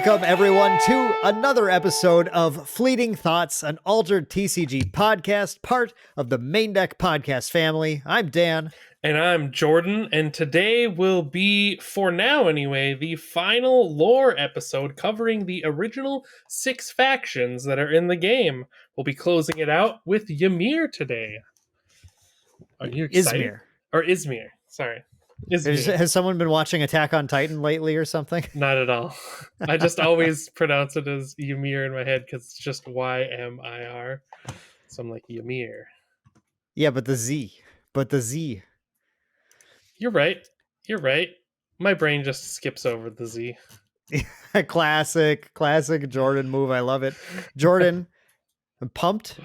Welcome, everyone, to another episode of Fleeting Thoughts, an altered TCG podcast, part of the Maindeck podcast family. I'm Dan. And I'm Jordan, and today will be, for now anyway, the final lore episode covering the original 6 factions that are in the game. We'll be closing it out with Ymir today. Are you excited? Yzmir. Or Yzmir, sorry. Yzmir. Has someone been watching Attack on Titan lately or something? Not at all. I just always pronounce it as Ymir in my head because it's just Ymir. So I'm like, Ymir. Yeah, but the Z. You're right. My brain just skips over the Z. Classic Jordan move. I love it. Jordan, I'm pumped.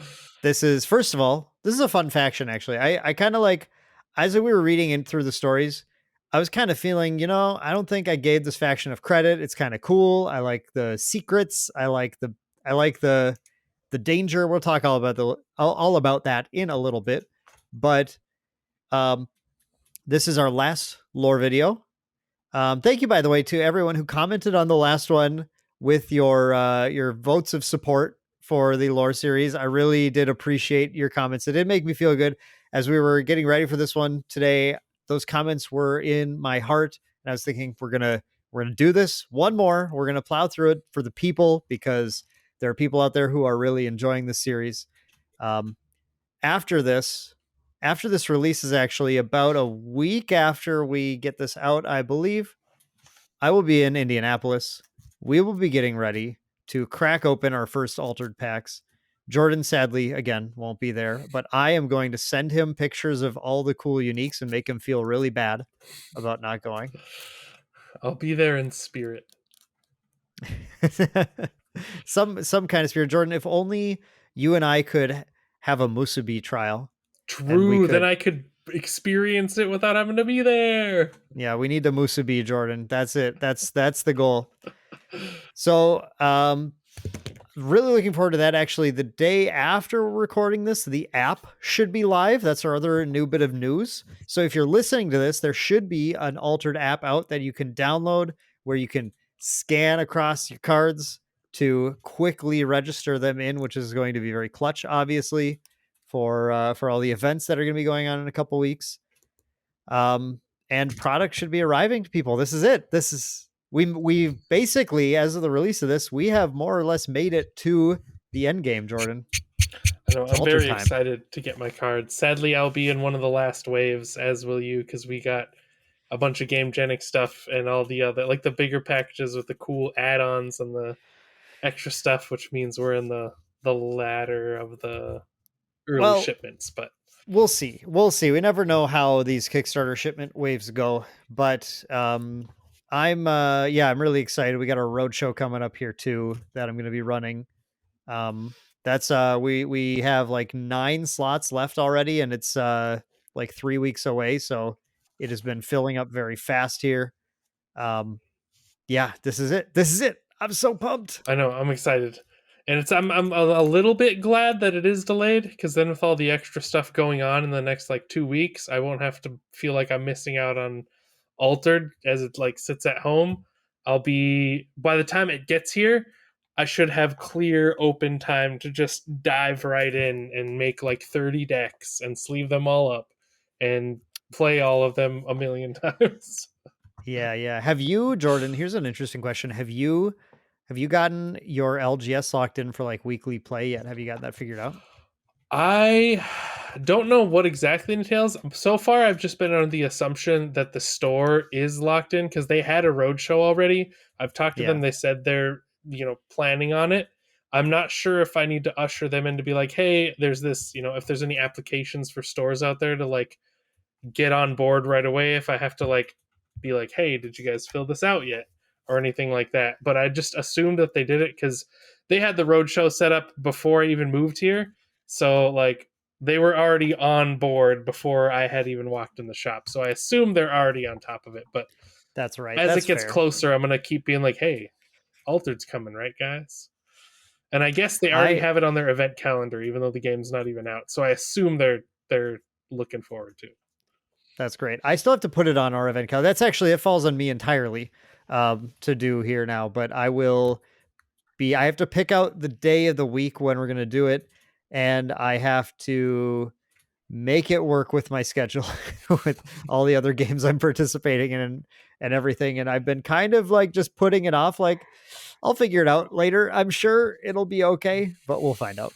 This is, first of all, this is a fun faction, actually. I kind of like, as we were reading in through the stories, I was kind of feeling, I don't think I gave this faction enough credit. It's kind of cool. I like the secrets. I like the danger. We'll talk all about that in a little bit. But this is our last lore video. Thank you, by the way, to everyone who commented on the last one with your votes of support for the lore series. I really did appreciate your comments. It did make me feel good as we were getting ready for this one today. Those comments were in my heart, and I was thinking we're gonna do this one more. We're gonna plow through it for the people because there are people out there who are really enjoying this series. After this release is actually about a week after we get this out, I believe, I will be in Indianapolis. We will be getting ready to crack open our first altered packs. Jordan, sadly, again, won't be there, but I am going to send him pictures of all the cool uniques and make him feel really bad about not going. I'll be there in spirit. some kind of spirit. Jordan, if only you and I could have a Musubi trial. True, then I could experience it without having to be there. Yeah, we need the Musubi, Jordan. That's it. That's the goal. So, really looking forward to that. Actually, the day after we're recording this, the app should be live. That's our other new bit of news. So if you're listening to this, there should be an altered app out that you can download where you can scan across your cards to quickly register them in, which is going to be very clutch, obviously, for all the events that are going to be going on in a couple weeks. And product should be arriving to people. This is it. We basically, as of the release of this, we have more or less made it to the end game, Jordan. I know, I'm very excited to get my cards. Sadly, I'll be in one of the last waves, as will you, because we got a bunch of Game-Genic stuff and all the other, like the bigger packages with the cool add-ons and the extra stuff, which means we're in the ladder of the early shipments, but we'll see. We never know how these Kickstarter shipment waves go, but I'm really excited. We got our roadshow coming up here too that I'm going to be running. That's we have like 9 slots left already, and it's like 3 weeks away, so it has been filling up very fast here. This is it. I'm so pumped. I know, I'm excited. And I'm a little bit glad that it is delayed, because then with all the extra stuff going on in the next like 2 weeks, I won't have to feel like I'm missing out on altered as it like sits at home. I'll be, by the time it gets here, I should have clear open time to just dive right in and make like 30 decks and sleeve them all up and play all of them a million times. Yeah. Have you, Jordan, here's an interesting question. Have you gotten your LGS locked in for like weekly play yet? Have you got that figured out? I don't know what exactly entails. So far, I've just been under the assumption that the store is locked in because they had a roadshow already. I've talked to them. They said they're, planning on it. I'm not sure if I need to usher them in to be like, hey, there's this, if there's any applications for stores out there to like get on board right away. If I have to like be like, hey, did you guys fill this out yet? Or anything like that. But I just assumed that they did it because they had the roadshow set up before I even moved here. So like they were already on board before I had even walked in the shop. So I assume they're already on top of it. But that's right. As it gets closer, I'm going to keep being like, hey, Altered's coming, right, guys? And I guess they already have it on their event calendar, even though the game's not even out. So I assume they're looking forward to. That's great. I still have to put it on our event calendar. That's actually, it falls on me entirely. to do here now, but I have to pick out the day of the week when we're going to do it. And I have to make it work with my schedule with all the other games I'm participating in and everything. And I've been kind of like just putting it off. Like I'll figure it out later. I'm sure it'll be okay, but we'll find out.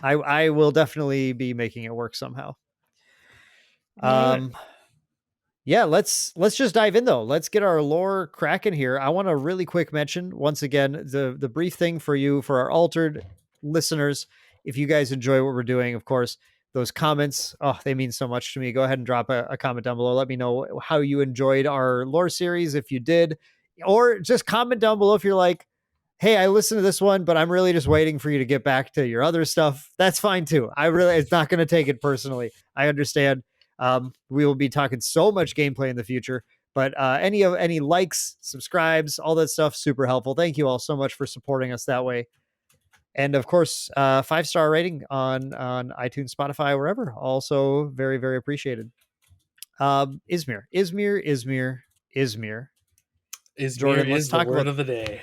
I will definitely be making it work somehow. Right. Yeah, let's just dive in though. Let's get our lore cracking here. I want to really quick mention once again the brief thing for you for our altered listeners. If you guys enjoy what we're doing, of course, those comments, they mean so much to me. Go ahead and drop a comment down below. Let me know how you enjoyed our lore series if you did, or just comment down below if you're like, hey, I listened to this one, but I'm really just waiting for you to get back to your other stuff. That's fine too. It's not going to take it personally. I understand. We will be talking so much gameplay in the future, but any likes, subscribes, all that stuff, super helpful. Thank you all so much for supporting us that way. And of course, 5-star rating on iTunes, Spotify, wherever. Also very, very appreciated. Yzmir. Yzmir is the word of the day.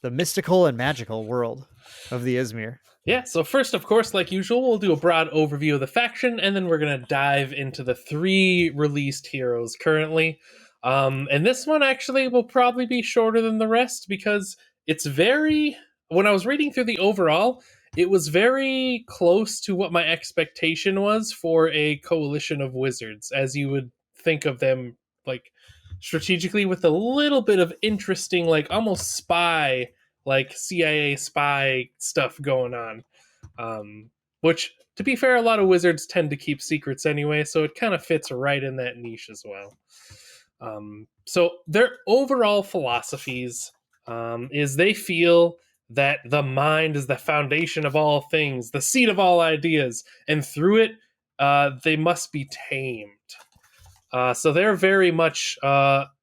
The mystical and magical world of the Yzmir. Yeah, so first, of course, like usual, we'll do a broad overview of the faction, and then we're going to dive into the 3 released heroes currently. And this one actually will probably be shorter than the rest because it's very... When I was reading through the overall, it was very close to what my expectation was for a coalition of wizards, as you would think of them, like, strategically with a little bit of interesting, like, almost spy, like CIA spy stuff going on. Which, to be fair, a lot of wizards tend to keep secrets anyway, so it kind of fits right in that niche as well. So their overall philosophies is they feel that the mind is the foundation of all things, the seat of all ideas, and through it, they must be tamed. So they're very much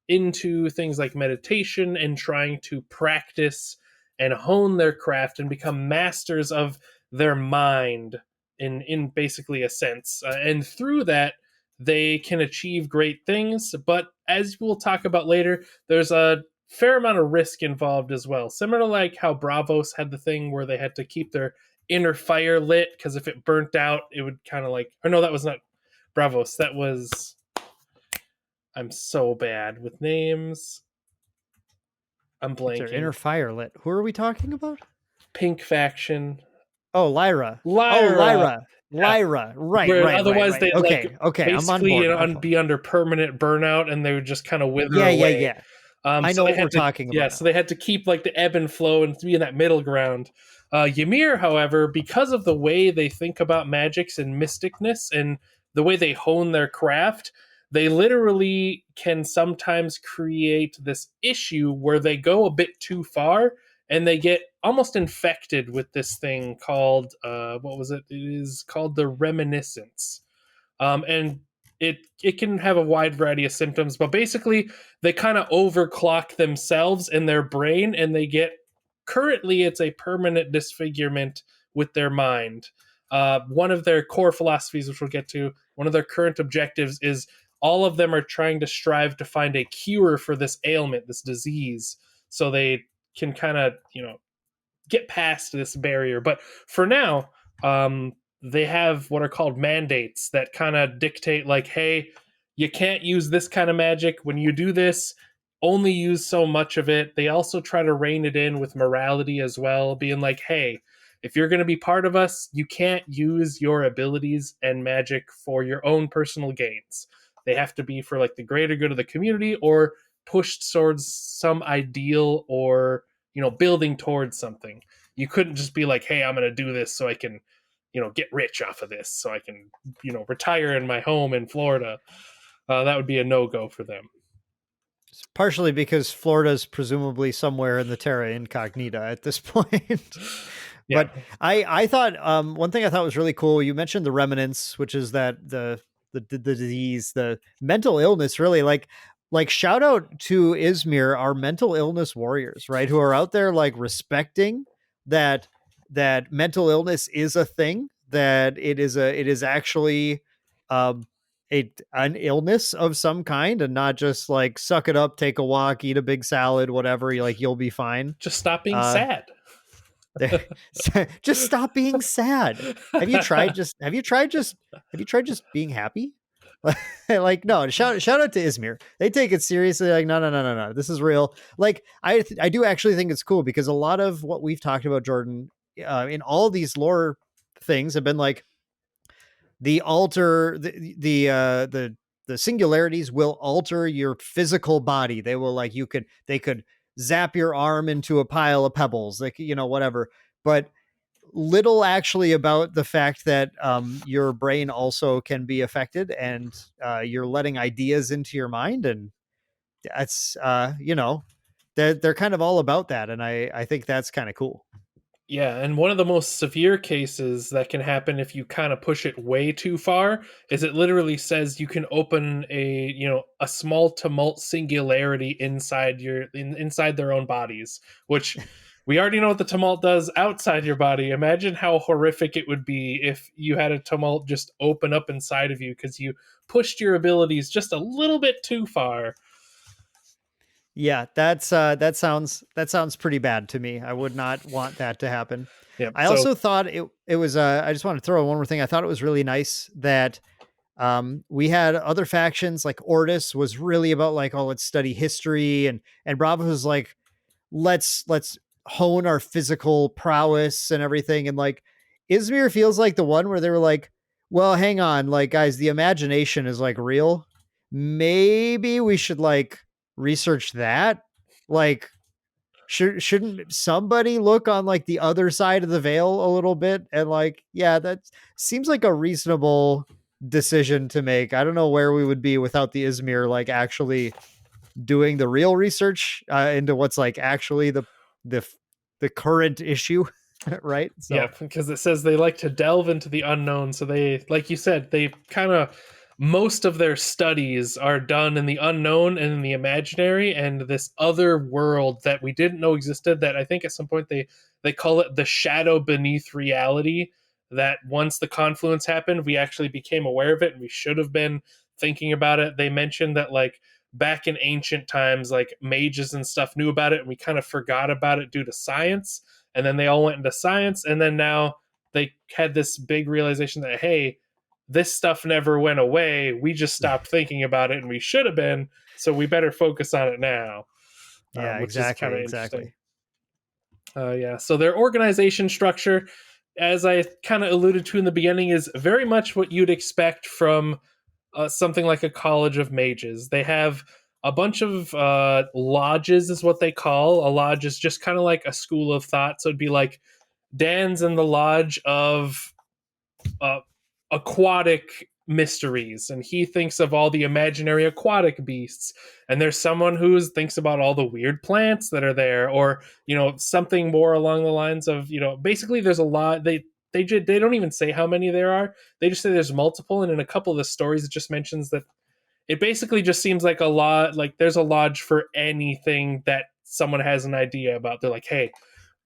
into things like meditation and trying to practice and hone their craft and become masters of their mind in basically a sense. And through that, they can achieve great things. But as we'll talk about later, there's a fair amount of risk involved as well. Similar to like how Bravos had the thing where they had to keep their inner fire lit because if it burnt out, it would kind of like... Or no, that was not Bravos. That was... I'm so bad with names. I'm blanking. Inner fire lit. Who are we talking about? Pink faction. Oh, Lyra. Lyra. Lyra. Right. Where right. Otherwise, right. they okay. basically I'm on board. Be under permanent burnout, and they would just kind of wither away. Yeah. I know what we're talking about. Yeah, so they had to keep like the ebb and flow and be in that middle ground. Ymir, however, because of the way they think about magics and mysticness and the way they hone their craft, they literally can sometimes create this issue where they go a bit too far and they get almost infected with this thing called what was it? It is called the reminiscence, and it can have a wide variety of symptoms. But basically, they kind of overclock themselves in their brain, and they get... Currently, it's a permanent disfigurement with their mind. One of their core philosophies, which we'll get to, one of their current objectives is all of them are trying to strive to find a cure for this ailment, this disease, so they can kind of, get past this barrier. But for now, they have what are called mandates that kind of dictate, like, hey, you can't use this kind of magic. When you do this, only use so much of it. They also try to rein it in with morality as well, being like, hey, if you're going to be part of us, you can't use your abilities and magic for your own personal gains. They have to be for like the greater good of the community or pushed towards some ideal or, building towards something. You couldn't just be like, hey, I'm going to do this so I can, get rich off of this, so I can, retire in my home in Florida. That would be a no-go for them. Partially because Florida's presumably somewhere in the Terra Incognita at this point. Yeah. But I thought one thing I thought was really cool. You mentioned the remnants, which is that the disease, the mental illness, really like shout out to Yzmir, our mental illness warriors, right? Who are out there like respecting that mental illness is a thing, that it is actually an illness of some kind, and not just like suck it up, take a walk, eat a big salad, whatever. You like you'll be fine. Just stop being Uh, sad. just stop being sad. Have you tried just being happy? Like no, shout out to Yzmir. They take it seriously. Like no, this is real. Like I do actually think it's cool because a lot of what we've talked about, Jordan, in all these lore things have been like the alter the singularities will alter your physical body. They will like they could zap your arm into a pile of pebbles, like whatever. But little actually about the fact that your brain also can be affected, and you're letting ideas into your mind, and that's they're kind of all about that, and I think that's kind of cool. Yeah, and one of the most severe cases that can happen if you kind of push it way too far is it literally says you can open a small tumult singularity inside their own bodies, which we already know what the tumult does outside your body. Imagine how horrific it would be if you had a tumult just open up inside of you because you pushed your abilities just a little bit too far. Yeah, that sounds pretty bad to me. I would not want that to happen. Yep. I So also thought it was I just want to throw in one more thing. I thought it was really nice that we had other factions, like Ortis was really about like, oh, let's study history, and Bravo was like, let's hone our physical prowess and everything. And like Yzmir feels like the one where they were like, well, hang on, like guys, the imagination is like real. Maybe we should like research that. Like shouldn't somebody look on like the other side of the veil a little bit, and like yeah, that seems like a reasonable decision to make. I don't know where we would be without the Yzmir like actually doing the real research into what's like actually the the current issue. Right, yeah, so because it says they like to delve into the unknown. So they, like you said, they kind of most of their studies are done in the unknown and in the imaginary and this other world that we didn't know existed. That I think at some point they call it the shadow beneath reality. That once the confluence happened, we actually became aware of it, and we should have been thinking about it. They mentioned that like back in ancient times, like mages and stuff knew about it, and we kind of forgot about it due to science, and then they all went into science, and then now they had this big realization that hey, this stuff never went away, we just stopped thinking about it, and we should have been, so we better focus on it now. yeah, Which is kind exactly, of interesting. exactly. Yeah, so their organization structure, as I kind of alluded to in the beginning, is very much what you'd expect from something like a college of mages. They have a bunch of lodges, is what they call. A lodge is just kind of like a school of thought. So it'd be like Dan's in the lodge of uh, aquatic mysteries, and he thinks of all the imaginary aquatic beasts. And there's someone who thinks about all the weird plants that are there, or something more along the lines of basically there's a lot. They don't even say how many there are. They just say there's multiple, and in a couple of the stories, it just mentions that it basically just seems like a lot. Like there's a lodge for anything that someone has an idea about. They're like, hey,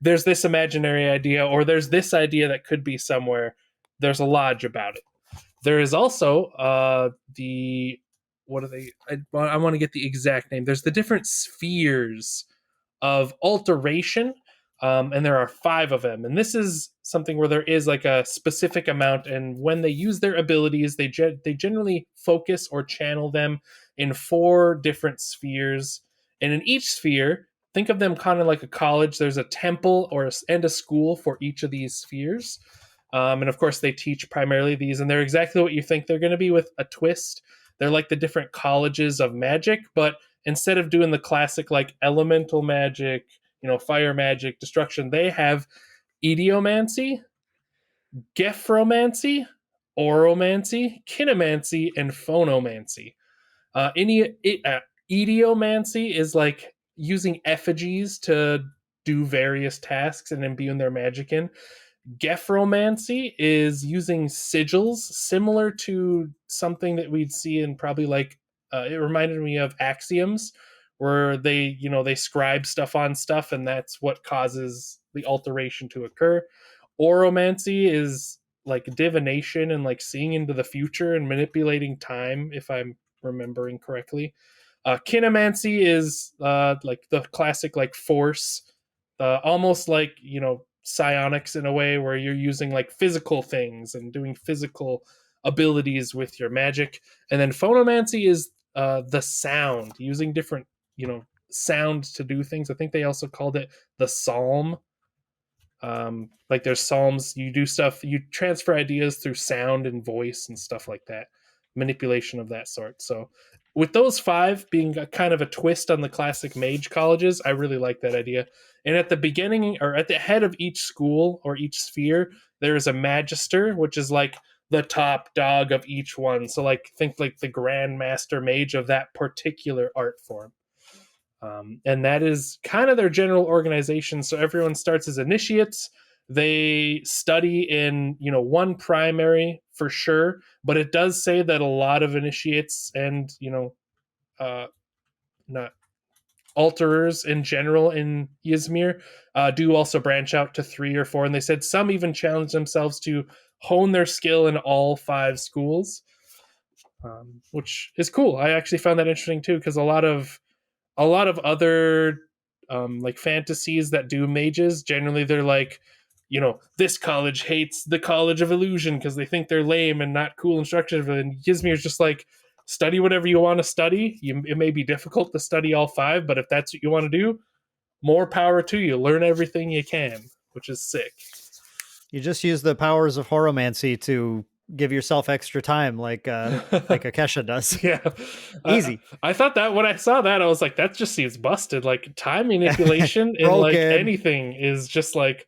there's this imaginary idea, or there's this idea that could be somewhere. There's a lodge about it. There is also the what are they? I want to get the exact name. There's the different spheres of alteration, and there are 5 of them. And this is something where there is like a specific amount, and when they use their abilities, they generally focus or channel them in 4 different spheres. And in each sphere, think of them kind of like a college. There's a temple and a school for each of these spheres. And of course, they teach primarily these, and they're exactly what you think they're going to be, with a twist. They're like the different colleges of magic, but instead of doing the classic like elemental magic, fire magic, destruction, they have idiomancy, gephromancy, oromancy, kinomancy, and phonomancy. Idiomancy is like using effigies to do various tasks and imbuing their magic in. Gephromancy is using sigils, similar to something that we'd see in probably like it reminded me of axioms, where they scribe stuff on stuff, and that's what causes the alteration to occur. Oromancy is like divination and like seeing into the future and manipulating time, if I'm remembering correctly. Kinemancy is like the classic like force, almost like, you know, psionics in a way, where you're using like physical things and doing physical abilities with your magic. And then phonomancy is the sound, using different, you know, sound to do things. I think they also called it the psalm. Like there's psalms, you do stuff, you transfer ideas through sound and voice and stuff like that, manipulation of that sort. So with those five being a kind of a twist on the classic mage colleges, I really like that idea. And at the beginning, or at the head of each school or each sphere, there is a magister, which is like the top dog of each one. So like think like the grand master mage of that particular art form. And that is kind of their general organization. So everyone starts as initiates. They study in, you know, one primary for sure, but it does say that a lot of initiates and, you know, not alterers in general in Yzmir do also branch out to 3 or 4. And they said some even challenge themselves to hone their skill in all 5 schools, which is cool. I actually found that interesting too, because a lot of other like fantasies that do mages, generally they're like, you know, this college hates the College of Illusion because they think they're lame and not cool instructors. And Yzmir is just like, study whatever you want to study. It may be difficult to study all 5, but if that's what you want to do, more power to you. Learn everything you can, which is sick. You just use the powers of horomancy to give yourself extra time, like Akesha does. Yeah. Easy. I thought that when I saw that, I was like, that just seems busted. Like time manipulation in like anything is just like,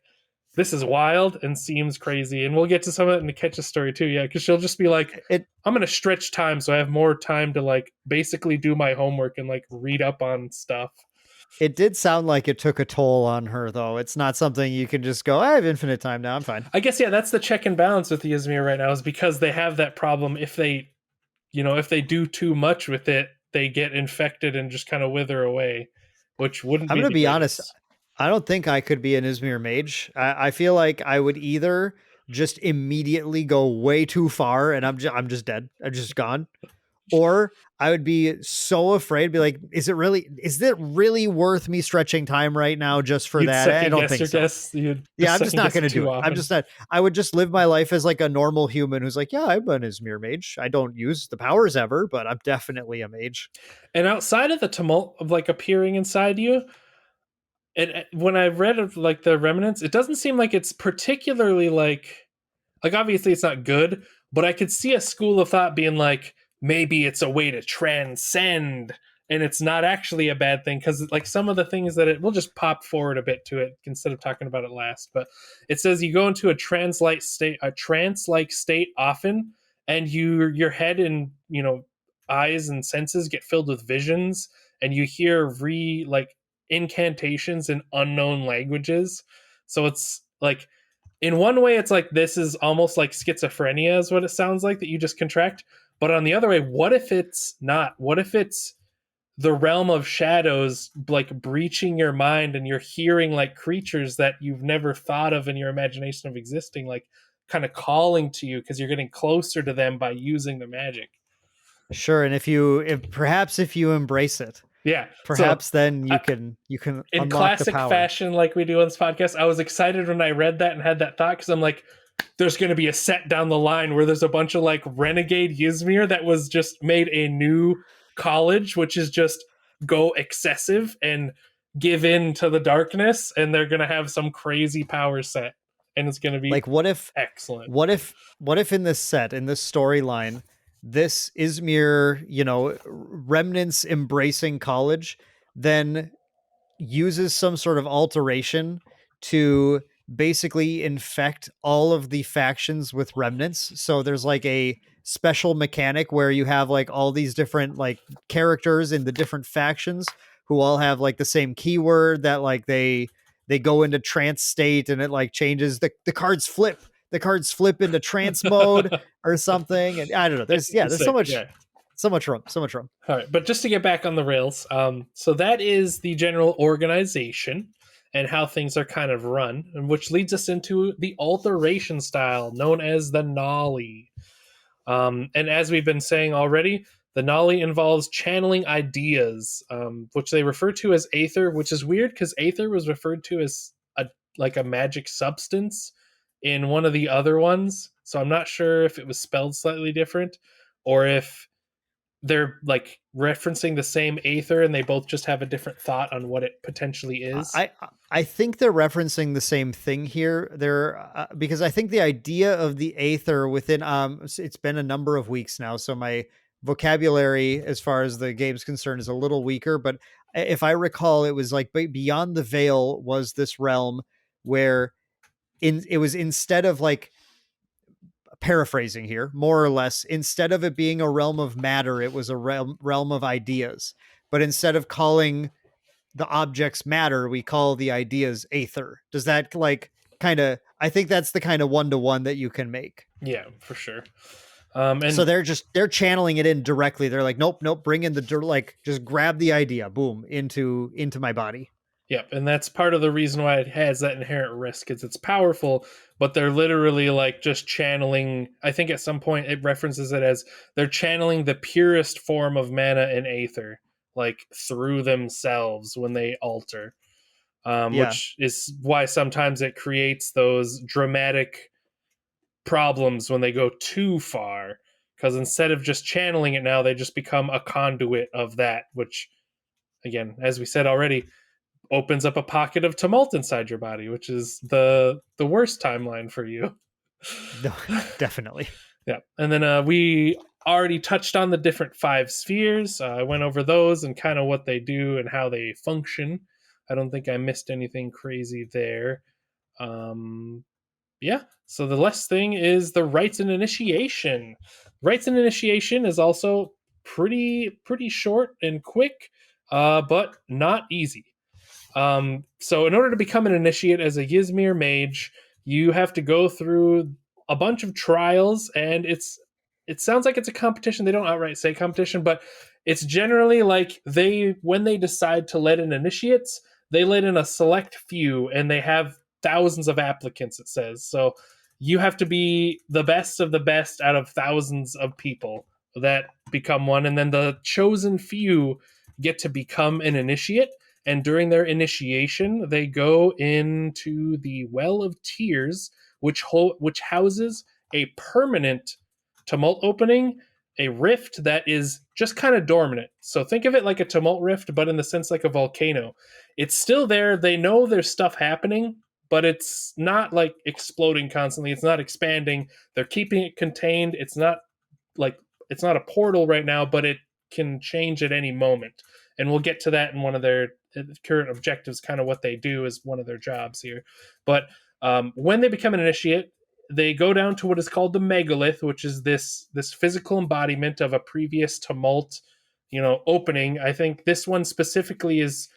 this is wild and seems crazy. And we'll get to some of it in the Akesha story too. Yeah. Cause she'll just be like, I'm going to stretch time so I have more time to like basically do my homework and like read up on stuff. It did sound like it took a toll on her, though. It's not something you can just go, I have infinite time now, I'm fine. I guess, yeah, that's the check and balance with the Yzmir right now, is because they have that problem. If they, you know, if they do too much with it, they get infected and just kind of wither away, which wouldn't I'm be going to be greatest. honest. I don't think I could be an Yzmir mage. I feel like I would either just immediately go way too far and I'm just dead. I'm just gone. Or I would be so afraid, be like, is it really worth me stretching time right now just for that? I don't think so. Yeah, I'm just not going to do it. I'm just not. I would just live my life as like a normal human who's like, yeah, I'm an Yzmir mage. I don't use the powers ever, but I'm definitely a mage. And outside of the tumult of like appearing inside you, and when I read of like the remnants, it doesn't seem like it's particularly like obviously it's not good, but I could see a school of thought being like, maybe it's a way to transcend, and it's not actually a bad thing, because like some of the things that we'll just pop forward a bit to it instead of talking about it last. But it says you go into a trance-like state often, and your head and, you know, eyes and senses get filled with visions, and you hear like incantations in unknown languages. So it's like, in one way, it's like, this is almost like schizophrenia is what it sounds like, that you just contract. But on the other way, what if it's not? What if it's the realm of shadows, like breaching your mind, and you're hearing like creatures that you've never thought of in your imagination of existing, like kind of calling to you because you're getting closer to them by using the magic. Sure, and if you embrace it, yeah, perhaps so, then you can in unlock classic the power. fashion, like we do on this podcast. I was excited when I read that and had that thought, because I'm like, there's going to be a set down the line where there's a bunch of like renegade Yzmir that was just made a new college, which is just go excessive and give in to the darkness, and they're going to have some crazy power set, and it's going to be like, what if excellent. What if in this set, in this storyline, this Yzmir, you know, remnants embracing college, then uses some sort of alteration to basically infect all of the factions with remnants. So there's like a special mechanic where you have like all these different like characters in the different factions who all have like the same keyword, that like they go into trance state, and it like changes the cards flip. The cards flip into trance mode or something. And I don't know. There's so much room. All right, but just to get back on the rails, so that is the general organization. and how things are kind of run, and which leads us into the alteration style known as the Nolly. And as we've been saying already, the Nolly involves channeling ideas, which they refer to as Aether, which is weird because Aether was referred to as a magic substance in one of the other ones. So I'm not sure if it was spelled slightly different or if they're like referencing the same Aether and they both just have a different thought on what it potentially is. I think they're referencing the same thing here. They're because I think the idea of the Aether within it's been a number of weeks now, so my vocabulary as far as the game's concerned is a little weaker. But if I recall, it was like Beyond the Veil was this realm where it was, instead of like, paraphrasing here, more or less, instead of it being a realm of matter, it was a realm of ideas. But instead of calling the objects matter, we call the ideas Aether. Does that like kind of? I think that's the kind of one-to-one that you can make. Yeah, for sure. And so they're channeling it in directly. They're like, nope, bring in the, like, just grab the idea, boom, into my body. Yep, and that's part of the reason why it has that inherent risk, is it's powerful, but they're literally like just channeling. I think at some point it references it as they're channeling the purest form of mana and Aether, like through themselves when they alter. Which is why sometimes it creates those dramatic problems when they go too far. Because instead of just channeling it now, they just become a conduit of that, which, again, as we said already, opens up a pocket of tumult inside your body, which is the worst timeline for you. No, definitely. Yeah. And then we already touched on the different 5 spheres. I went over those and kind of what they do and how they function. I don't think I missed anything crazy there. Yeah. So the last thing is the rites and initiation. Rites and initiation is also pretty short and quick, but not easy. So in order to become an initiate as a Yzmir mage, you have to go through a bunch of trials, and it sounds like it's a competition. They don't outright say competition, but it's generally like when they decide to let in initiates, they let in a select few, and they have thousands of applicants, it says. So you have to be the best of the best out of thousands of people that become one, and then the chosen few get to become an initiate. And during their initiation, they go into the Well of Tears, which houses a permanent tumult opening, a rift that is just kind of dormant. So think of it like a tumult rift, but in the sense like a volcano. It's still there. They know there's stuff happening, but it's not like exploding constantly. It's not expanding. They're keeping it contained. It's not a portal right now, but it can change at any moment. And we'll get to that in one of their current objectives, kind of what they do is one of their jobs here. But when they become an initiate, they go down to what is called the megalith, which is this physical embodiment of a previous tumult, opening. I think this one specifically is,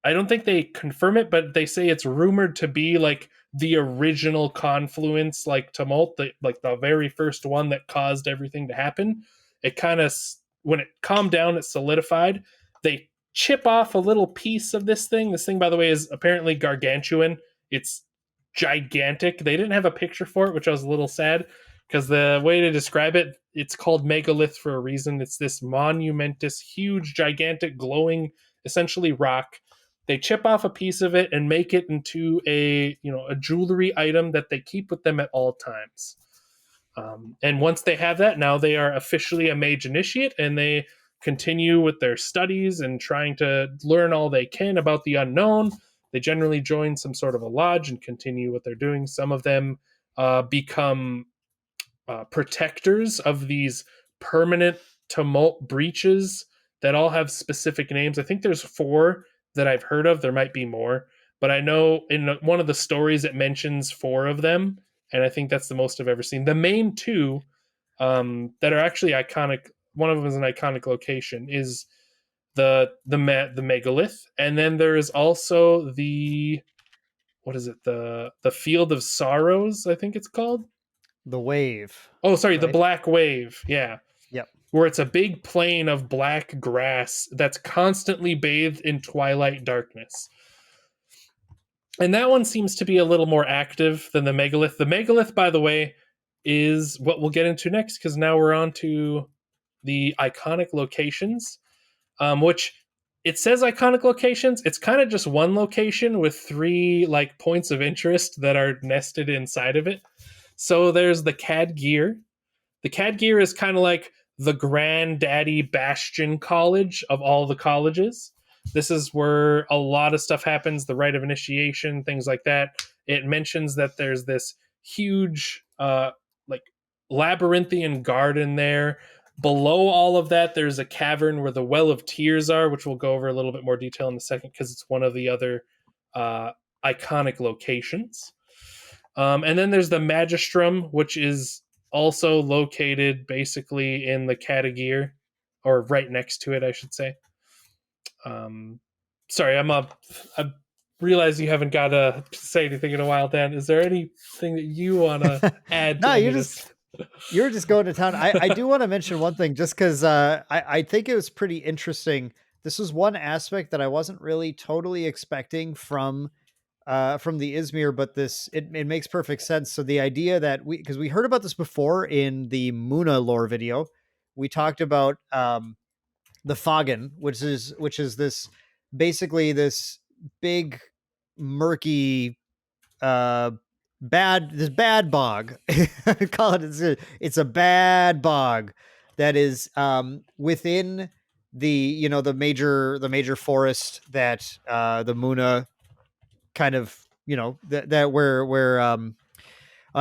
I don't think they confirm it, but they say it's rumored to be like the original confluence, like tumult, like the very first one that caused everything to happen. It kind of, when it calmed down, it solidified. They chip off a little piece of this thing. This thing, by the way, is apparently gargantuan. It's gigantic. They didn't have a picture for it, which I was a little sad, because the way to describe it, it's called megalith for a reason. It's this monumentous, huge, gigantic, glowing, essentially rock. They chip off a piece of it and make it into a jewelry item that they keep with them at all times. And once they have that, now they are officially a mage initiate, and they continue with their studies and trying to learn all they can about the unknown. They generally join some sort of a lodge and continue what they're doing. Some of them become protectors of these permanent tumult breaches that all have specific names. I think there's 4 that I've heard of. There might be more, but I know in one of the stories it mentions 4 of them, and I think that's the most I've ever seen. The main 2 that are actually iconic, one of them is an iconic location, is the megalith, and then there is also the Field of Sorrows, I think it's called. The wave. Oh, sorry, right? The Black Wave. Yeah. Yep. Where it's a big plain of black grass that's constantly bathed in twilight darkness. And that one seems to be a little more active than the megalith. The megalith, by the way, is what we'll get into next, because now we're on to the iconic locations, which it says iconic locations. It's kind of just one location with three like points of interest that are nested inside of it. So there's the CAD gear. The CAD gear is kind of like the granddaddy bastion college of all the colleges. This is where a lot of stuff happens, the rite of initiation, things like that. It mentions that there's this huge like labyrinthian garden there. Below all of that, there's a cavern where the Well of Tears are, which we'll go over a little bit more detail in a second because it's one of the other iconic locations. And then there's the Magistrum, which is also located basically in the Katagir, or right next to it, I should say. Sorry, I realize you haven't got to say anything in a while, Dan. Is there anything that you want to add No, to any of this? you're just going to town. I do want to mention one thing just because I think it was pretty interesting. This was one aspect that I wasn't really totally expecting from the Yzmir, but it makes perfect sense. So the idea that because we heard about this before in the Muna lore video, we talked about the Foggin, which is this basically this big murky uh bad bog. Call it's a bad bog that is within the major forest that the Muna kind of that where I'm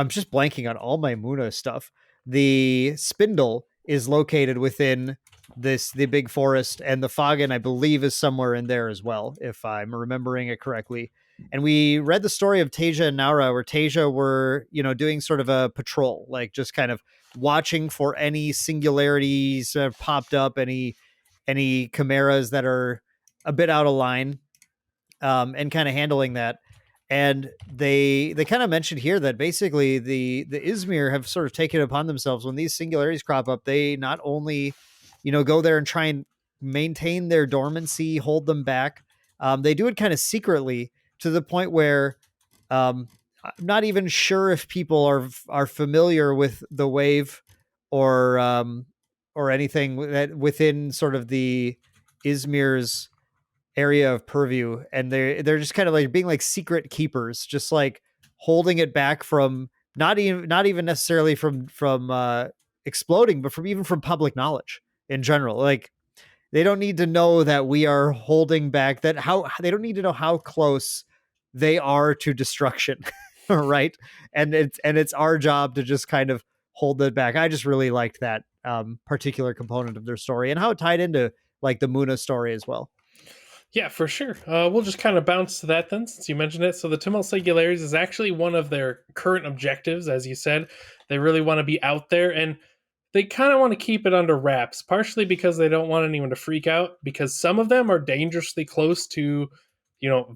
just blanking on all my Muna stuff. The spindle is located within the big forest, and the Foggin, I believe, is somewhere in there as well, if I'm remembering it correctly. And we read the story of Tasia and Naura, where Tasia were, doing sort of a patrol, like just kind of watching for any singularities that have popped up, any chimeras that are a bit out of line, and kind of handling that. And they kind of mentioned here that basically the Yzmir have sort of taken it upon themselves when these singularities crop up. They not only go there and try and maintain their dormancy, hold them back. They do it kind of secretly to the point where I'm not even sure if people are familiar with the wave or anything that within sort of the Izmir's area of purview, and they're just kind of like being like secret keepers, just like holding it back from not even necessarily from exploding, but from public knowledge in general. Like they don't need to know that we are holding back, that how they don't need to know how close they are to destruction. Right. And it's our job to just kind of hold it back. I just really liked that particular component of their story and how it tied into like the Muna story as well. Yeah, for sure. We'll just kind of bounce to that then, since you mentioned it. So the Tumult Singularities is actually one of their current objectives, as you said. They really want to be out there, and they kind of want to keep it under wraps, partially because they don't want anyone to freak out, because some of them are dangerously close to,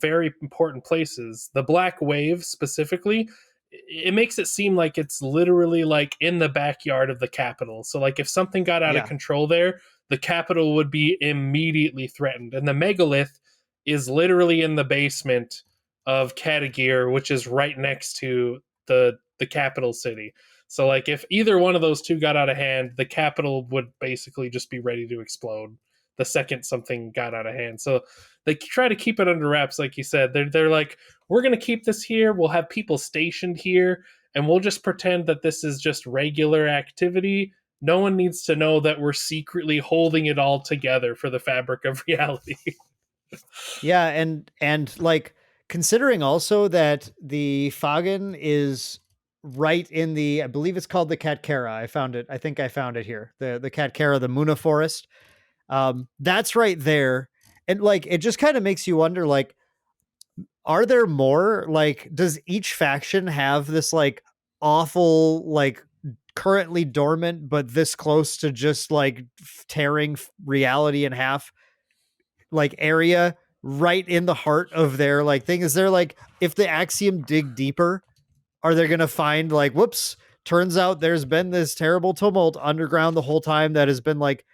very important places. The Black Wave, specifically, it makes it seem like it's literally like in the backyard of the capital. So like if something got out of control there, the capital would be immediately threatened. And the megalith is literally in the basement of Katagir, which is right next to the capital city. So like if either one of those two got out of hand, the capital would basically just be ready to explode the second something got out of hand. So they try to keep it under wraps, like you said. They're like, we're going to keep this here. We'll have people stationed here, and we'll just pretend that this is just regular activity. No one needs to know that we're secretly holding it all together for the fabric of reality. Yeah, and like considering also that the Foggin is right in I believe it's called the Katkara. I think I found it here. The Katkara, the Muna forest. That's right there. And like it just kind of makes you wonder, like, are there more? Like, does each faction have this like awful, like currently dormant, but this close to just like tearing reality in half, like area right in the heart of their like thing? Is there like, if the Axiom dig deeper, are they going to find like, whoops, turns out there's been this terrible tumult underground the whole time that has been like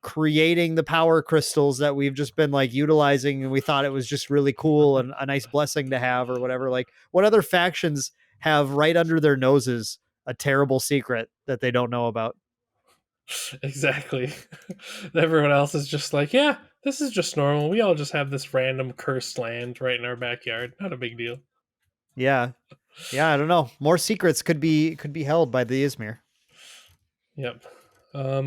creating the power crystals that we've just been like utilizing, and we thought it was just really cool and a nice blessing to have or whatever. Like, what other factions have right under their noses a terrible secret that they don't know about? Exactly. Everyone else is just like, yeah, this is just normal. We all just have this random cursed land right in our backyard. Not a big deal. Yeah. Yeah, I don't know. More secrets could be held by the Yzmir. Yep.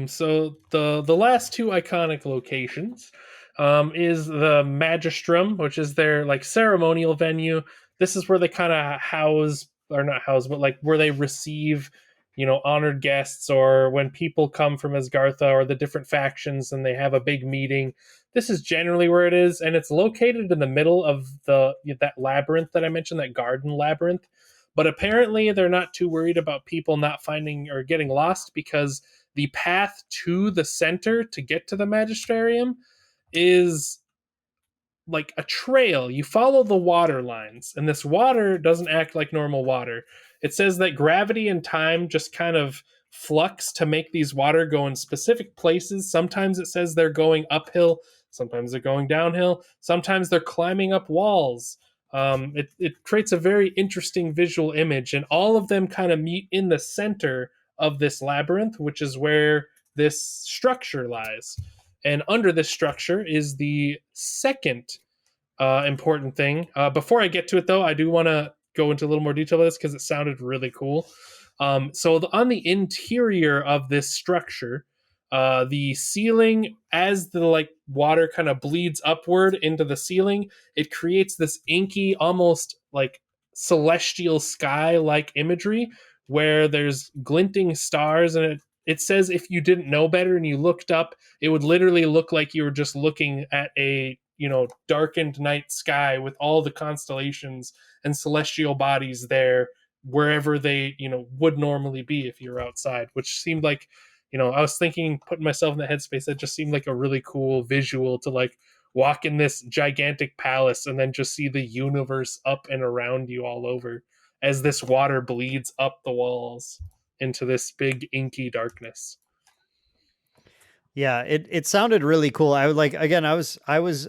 So the last two iconic locations is the Magistrum, which is their like ceremonial venue. This is where they kind of house, or not house, but like where they receive, honored guests, or when people come from Asgartha or the different factions and they have a big meeting. This is generally where it is, and it's located in the middle of that labyrinth that I mentioned, that garden labyrinth. But apparently, they're not too worried about people not finding or getting lost, because the path to the center to get to the Magisterium is like a trail. You follow the water lines, and this water doesn't act like normal water. It says that gravity and time just kind of flux to make these water go in specific places. Sometimes it says they're going uphill, sometimes they're going downhill, sometimes they're climbing up walls. It creates a very interesting visual image, and all of them kind of meet in the center of this labyrinth, which is where this structure lies. And under this structure is the second important thing. Before I get to it, though, I do want to go into a little more detail of this because it sounded really cool. On the interior of this structure, the ceiling, as the like water kind of bleeds upward into the ceiling, it creates this inky, almost like celestial sky like imagery where there's glinting stars, and it says if you didn't know better and you looked up, it would literally look like you were just looking at a darkened night sky with all the constellations and celestial bodies there wherever they would normally be if you're outside, which seemed like, I was thinking, putting myself in the headspace, that just seemed like a really cool visual to like walk in this gigantic palace and then just see the universe up and around you all over as this water bleeds up the walls into this big inky darkness. Yeah, it sounded really cool. I would like, again, I was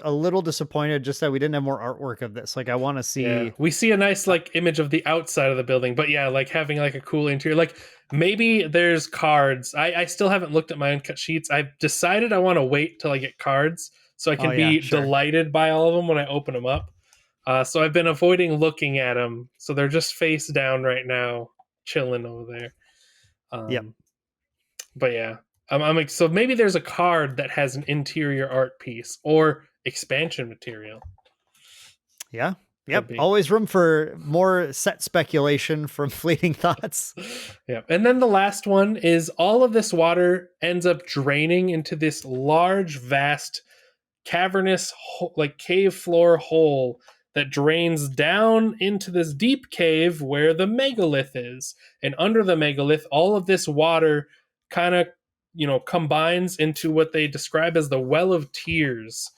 a little disappointed just that we didn't have more artwork of this. Like, I want to see. Yeah, we see a nice like image of the outside of the building, but yeah, like having like a cool interior. Like maybe there's cards. I still haven't looked at my uncut sheets. I've decided I want to wait till I get cards so I can be delighted by all of them when I open them up. So I've been avoiding looking at them. So they're just face down right now, chilling over there. Yep. But yeah, I'm like, so maybe there's a card that has an interior art piece or expansion material. Yeah. Yep. Always room for more set speculation from fleeting thoughts. Yeah. And then the last one is all of this water ends up draining into this large, vast, cavernous, like cave floor hole that drains down into this deep cave where the megalith is. And under the megalith, all of this water kind of, combines into what they describe as the Well of Tears.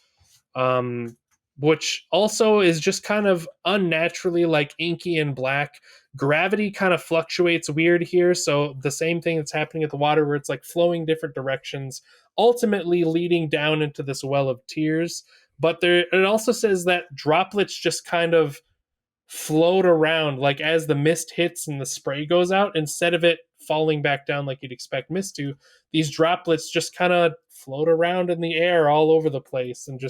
Which also is just kind of unnaturally like inky and black. Gravity kind of fluctuates weird here, so the same thing that's happening at the water where it's like flowing different directions, ultimately leading down into this Well of Tears. But it also says that droplets just kind of float around, like as the mist hits and the spray goes out, instead of it falling back down like you'd expect mist to, these droplets just kind of float around in the air all over the place, and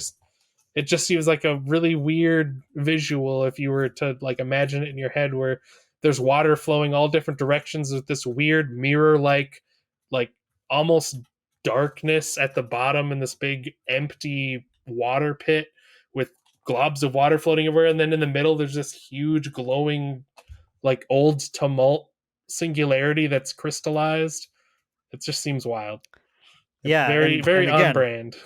it just seems like a really weird visual if you were to like imagine it in your head, where there's water flowing all different directions with this weird mirror like almost darkness at the bottom in this big empty water pit with globs of water floating everywhere, and then in the middle there's this huge glowing like old tumult singularity that's crystallized. It just seems wild. Yeah, very again, on brand.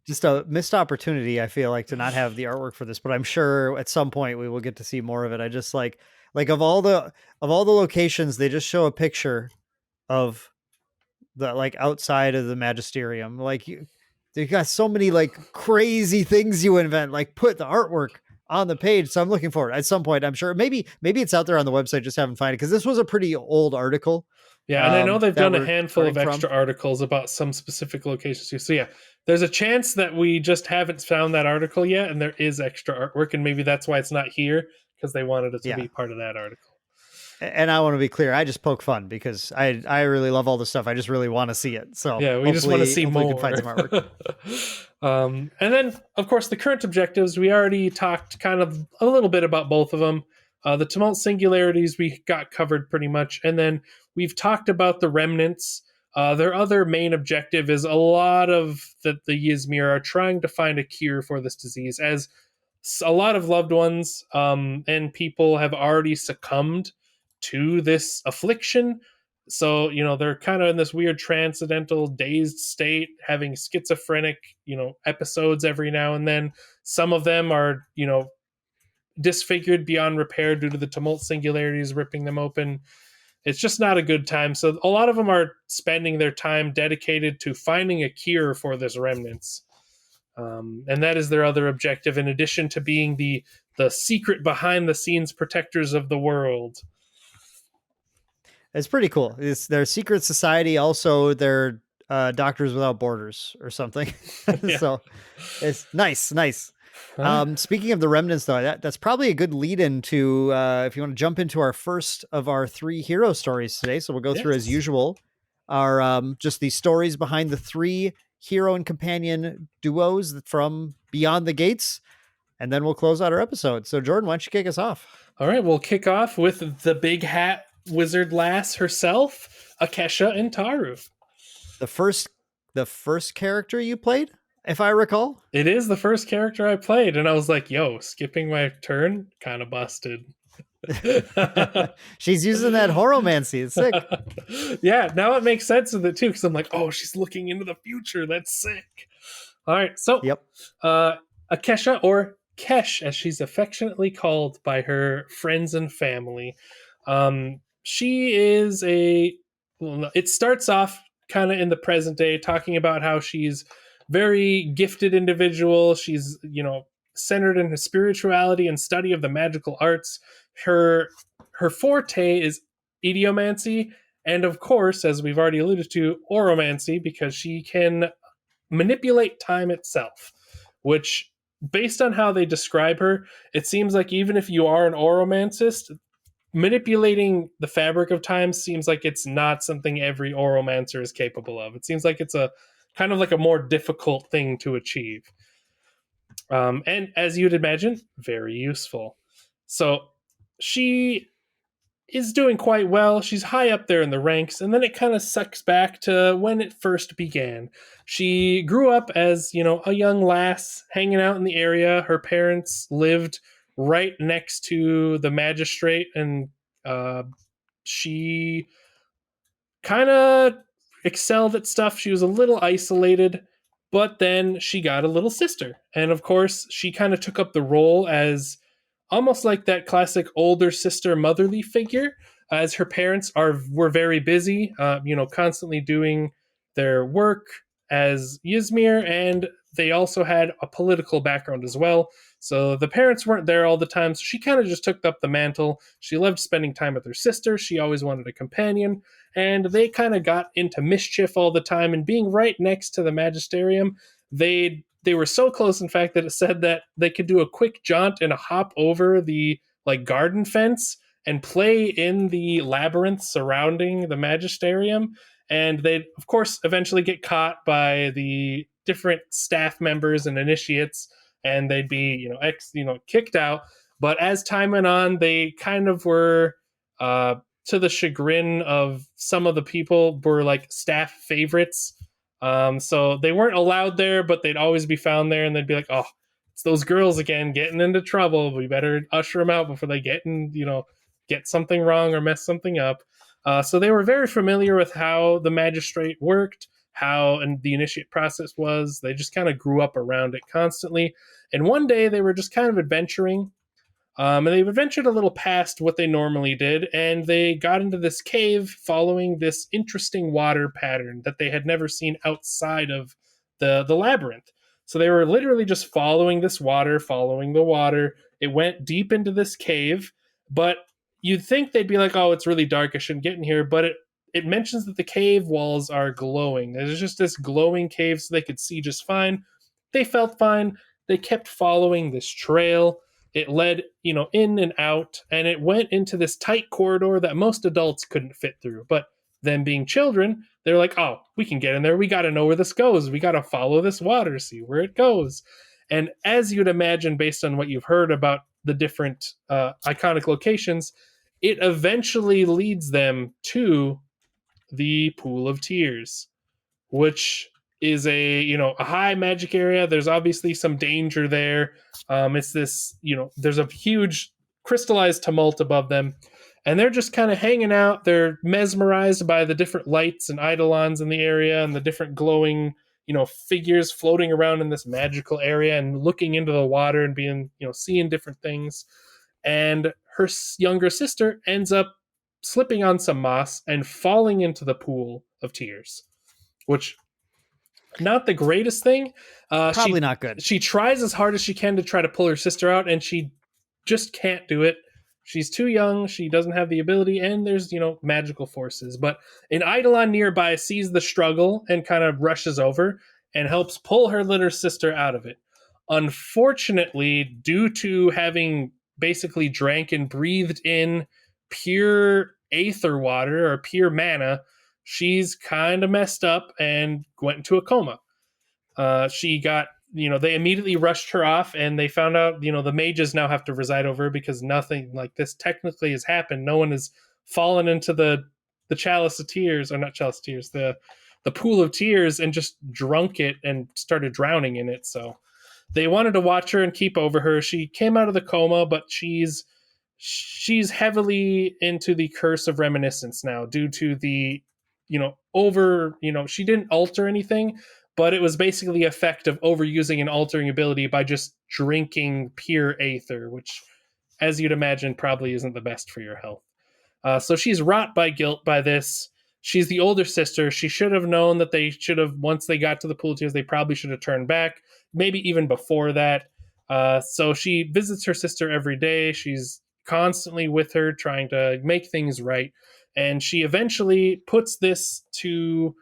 Just a missed opportunity, I feel like, to not have the artwork for this, but I'm sure at some point we will get to see more of it. I just like of all the locations, they just show a picture of the like outside of the Magisterium. Like they got so many like crazy things you invent, like put the artwork on the page. So I'm looking forward at some point. I'm sure maybe it's out there on the website, just haven't found it, because this was a pretty old article. Yeah, and I know they've that done a we're handful starting of from. extra articles about some specific locations too. So yeah, there's a chance that we just haven't found that article yet, and there is extra artwork, and maybe that's why it's not here, because they wanted it to Yeah. be part of that article. And I want to be clear, I just poke fun because I really love all this stuff. I just really want to see it. So Yeah, we just want to hopefully see we can find more. some artwork. And then, of course, the current objectives. We already talked kind of a little bit about both of them. The tumult singularities we got covered pretty much, and then we've talked about the remnants. Their other main objective is a lot of the Yzmir are trying to find a cure for this disease, as a lot of loved ones and people have already succumbed to this affliction. So, they're kind of in this weird transcendental dazed state, having schizophrenic, episodes every now and then. Some of them are, disfigured beyond repair due to the tumult singularities ripping them open. It's just not a good time. So a lot of them are spending their time dedicated to finding a cure for this remnants. And that is their other objective, in addition to being the secret behind the scenes protectors of the world. It's pretty cool. It's their secret society. Also, they're Doctors Without Borders or something. Yeah. So it's nice. Speaking of the remnants, though, that's probably a good lead into if you want to jump into our first of our 3 hero stories today. So we'll go through as usual our just the stories behind the 3 hero and companion duos from Beyond the Gates, and then we'll close out our episode. So Jordan, why don't you kick us off? All right, we'll kick off with the big hat wizard lass herself, Akesha and Taru. The first character you played, if I recall. It is the first character I played, and I was like, yo, skipping my turn, kind of busted. She's using that horomancy. It's sick. Yeah, now it makes sense with it too, because I'm like, oh, she's looking into the future. That's sick. All right, so Yep. Akesha, or Kesh, as she's affectionately called by her friends and family. She is it starts off kind of in the present day, talking about how she's very gifted individual. She's, centered in her spirituality and study of the magical arts. Her forte is idiomancy, and of course, as we've already alluded to, oromancy, because she can manipulate time itself, which, based on how they describe her, it seems like even if you are an oromancist, manipulating the fabric of time seems like it's not something every oromancer is capable of. It seems like it's a kind of like a more difficult thing to achieve. And as you'd imagine, very useful. So she is doing quite well. She's high up there in the ranks, and then it kind of sucks back to when it first began. She grew up as, a young lass hanging out in the area. Her parents lived right next to the magistrate, and she kind of excelled at stuff. She was a little isolated, but then she got a little sister. And of course, she kind of took up the role as almost like that classic older sister motherly figure, as her parents were very busy, constantly doing their work as Yzmir, and they also had a political background as well. So the parents weren't there all the time, so she kind of just took up the mantle. She loved spending time with her sister. She always wanted a companion, and they kind of got into mischief all the time. And being right next to the magisterium, they were so close, in fact, that it said that they could do a quick jaunt and a hop over the garden fence and play in the labyrinth surrounding the magisterium. And they'd, of course, eventually get caught by the different staff members and initiates, and they'd be, kicked out. But as time went on, they kind of were, to the chagrin of some of the people, were like staff favorites. So they weren't allowed there, but they'd always be found there, and they'd be like, oh, it's those girls again getting into trouble. We better usher them out before they get something wrong or mess something up. So they were very familiar with how the magistrate worked, how and the initiate process was. They just kind of grew up around it constantly. And one day they were just kind of adventuring. And they've adventured a little past what they normally did, and they got into this cave following this interesting water pattern that they had never seen outside of the labyrinth. So they were literally just following this water, following the water. It went deep into this cave, but you'd think they'd be like, oh, it's really dark, I shouldn't get in here. But it mentions that the cave walls are glowing. There's just this glowing cave so they could see just fine. They felt fine. They kept following this trail. It led, in and out, and it went into this tight corridor that most adults couldn't fit through. But them being children, they're like, oh, we can get in there. We got to know where this goes. We got to follow this water, see where it goes. And as you'd imagine, based on what you've heard about the different iconic locations, it eventually leads them to the Pool of Tears, which is a high magic area. There's obviously some danger there. It's this, there's a huge crystallized tumult above them, and they're just kind of hanging out. They're mesmerized by the different lights and eidolons in the area and the different glowing, figures floating around in this magical area and looking into the water and being, seeing different things. And her younger sister ends up slipping on some moss and falling into the Pool of Tears, which not the greatest thing. Probably not good. She tries as hard as she can to try to pull her sister out, and she just can't do it. She's too young. She doesn't have the ability, and there's, magical forces. But an Eidolon nearby sees the struggle and kind of rushes over and helps pull her little sister out of it. Unfortunately, due to having basically drank and breathed in pure aether water or pure mana, she's kind of messed up and went into a coma. She got, they immediately rushed her off, and they found out, the mages now have to reside over her because nothing like this technically has happened. No one has fallen into the chalice of tears, or not chalice of tears, the Pool of Tears, and just drunk it and started drowning in it. So they wanted to watch her and keep over her. She came out of the coma, but she's heavily into the curse of reminiscence now due to the, she didn't alter anything, but it was basically the effect of overusing an altering ability by just drinking pure aether, which, as you'd imagine, probably isn't the best for your health. So she's wrought by guilt by this. She's the older sister. She should have known that they should have, once they got to the Pool of Tears, they probably should have turned back, maybe even before that. So she visits her sister every day. She's constantly with her, trying to make things right. And she eventually puts this to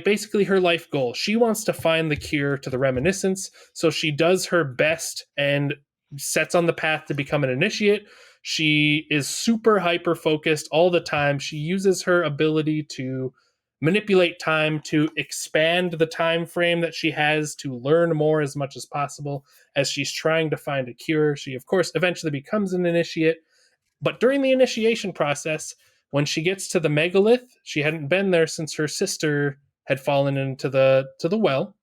basically her life goal. She wants to find the cure to the reminiscence. So she does her best and sets on the path to become an initiate. She is super hyper focused all the time. She uses her ability to manipulate time to expand the time frame that she has to learn more as much as possible as she's trying to find a cure. She, of course, eventually becomes an initiate. But during the initiation process, when she gets to the megalith, she hadn't been there since her sister had fallen into the well.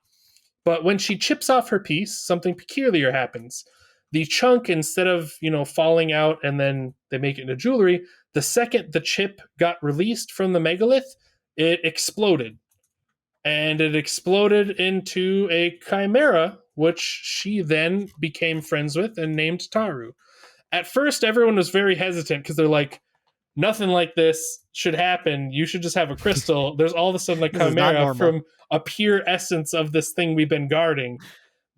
But when she chips off her piece, something peculiar happens. The chunk, instead of, falling out and then they make it into jewelry, the second the chip got released from the megalith, it exploded. And it exploded into a chimera, which she then became friends with and named Taru. At first, everyone was very hesitant because they're like, nothing like this should happen. You should just have a crystal. There's all of a sudden a chimera from a pure essence of this thing we've been guarding.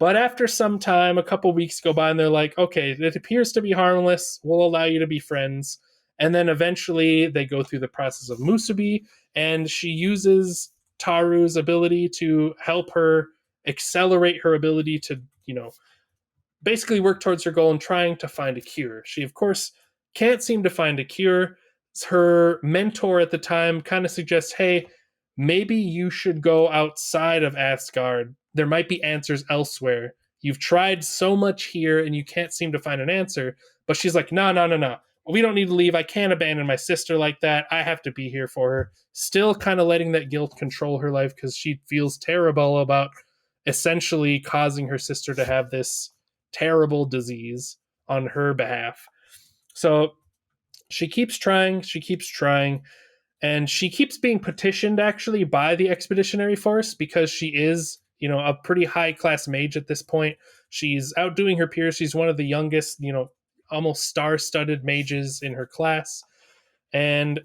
But after some time, a couple weeks go by, and they're like, okay, it appears to be harmless. We'll allow you to be friends. And then eventually they go through the process of Musubi, and she uses Taru's ability to help her accelerate her ability to, basically work towards her goal and trying to find a cure. She, of course, can't seem to find a cure. Her mentor at the time kind of suggests, hey, maybe you should go outside of Asgard. There might be answers elsewhere. You've tried so much here and you can't seem to find an answer. But she's like, no. We don't need to leave. I can't abandon my sister like that. I have to be here for her. Still kind of letting that guilt control her life because she feels terrible about essentially causing her sister to have this terrible disease on her behalf. So she keeps trying, and she keeps being petitioned actually by the Expeditionary Force because she is, a pretty high class mage at this point. She's outdoing her peers. She's one of the youngest, almost star-studded mages in her class. And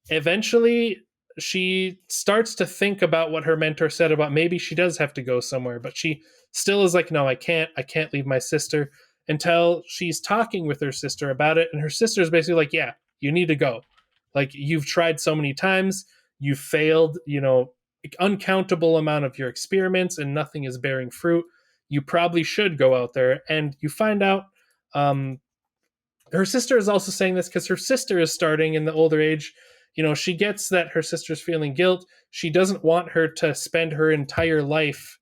eventually she starts to think about what her mentor said about maybe she does have to go somewhere, but she still is like, no, I can't leave my sister, until she's talking with her sister about it. And her sister is basically like, yeah, you need to go. Like, you've tried so many times, you've failed, uncountable amount of your experiments, and nothing is bearing fruit. You probably should go out there. And you find out, um, her sister is also saying this because her sister is starting in the older age. She gets that her sister's feeling guilt. She doesn't want her to spend her entire life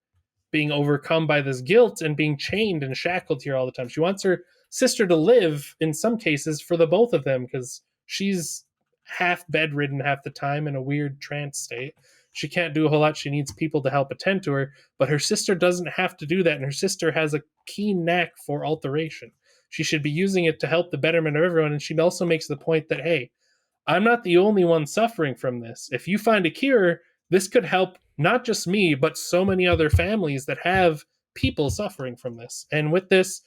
being overcome by this guilt and being chained and shackled here all the time. She wants her sister to live, in some cases, for the both of them, because she's half bedridden half the time in a weird trance state. She can't do a whole lot. She needs people to help attend to her, but her sister doesn't have to do that. And her sister has a keen knack for alteration. She should be using it to help the betterment of everyone. And she also makes the point that, hey, I'm not the only one suffering from this. If you find a cure, this could help not just me, but so many other families that have people suffering from this. And with this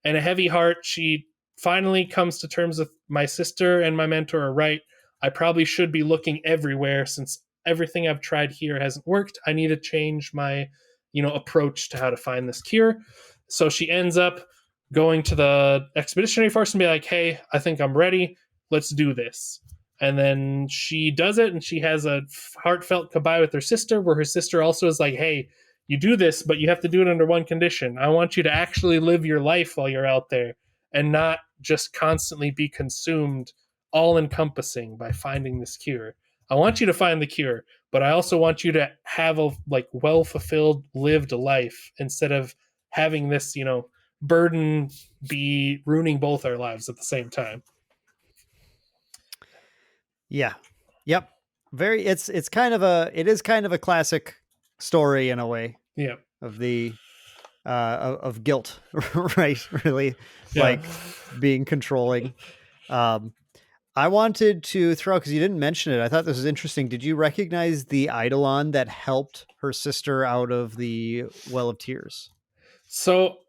and a heavy heart, she finally comes to terms with, my sister and my mentor are right. I probably should be looking everywhere, since everything I've tried here hasn't worked. I need to change my, approach to how to find this cure. So she ends up going to the expeditionary force and be like, hey, I think I'm ready. Let's do this. And then she does it, and she has a heartfelt goodbye with her sister, where her sister also is like, hey, you do this, but you have to do it under one condition. I want you to actually live your life while you're out there, and not just constantly be consumed, all encompassing, by finding this cure. I want you to find the cure, but I also want you to have a well fulfilled, lived life, instead of having this, burden be ruining both our lives at the same time. Yeah. Yep. It is kind of a classic story in a way. Yeah. Of the of guilt, right? Really, yeah. Like being controlling. I wanted to throw, because you didn't mention it, I thought this was interesting. Did you recognize the Eidolon that helped her sister out of the Well of Tears? So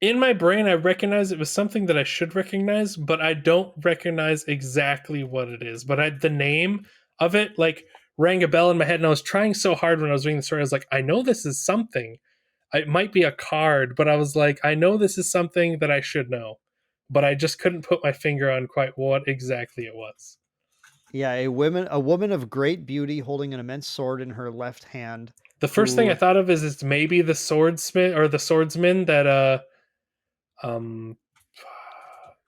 in my brain, I recognize it was something that I should recognize, but I don't recognize exactly what it is. But the name of it rang a bell in my head, and I was trying so hard when I was reading the story. I was like, I know this is something. It might be a card, but I was like, I know this is something that I should know, but I just couldn't put my finger on quite what exactly it was. Yeah, a woman of great beauty holding an immense sword in her left hand. The first thing I thought of is it's maybe the swordsmith or the swordsman that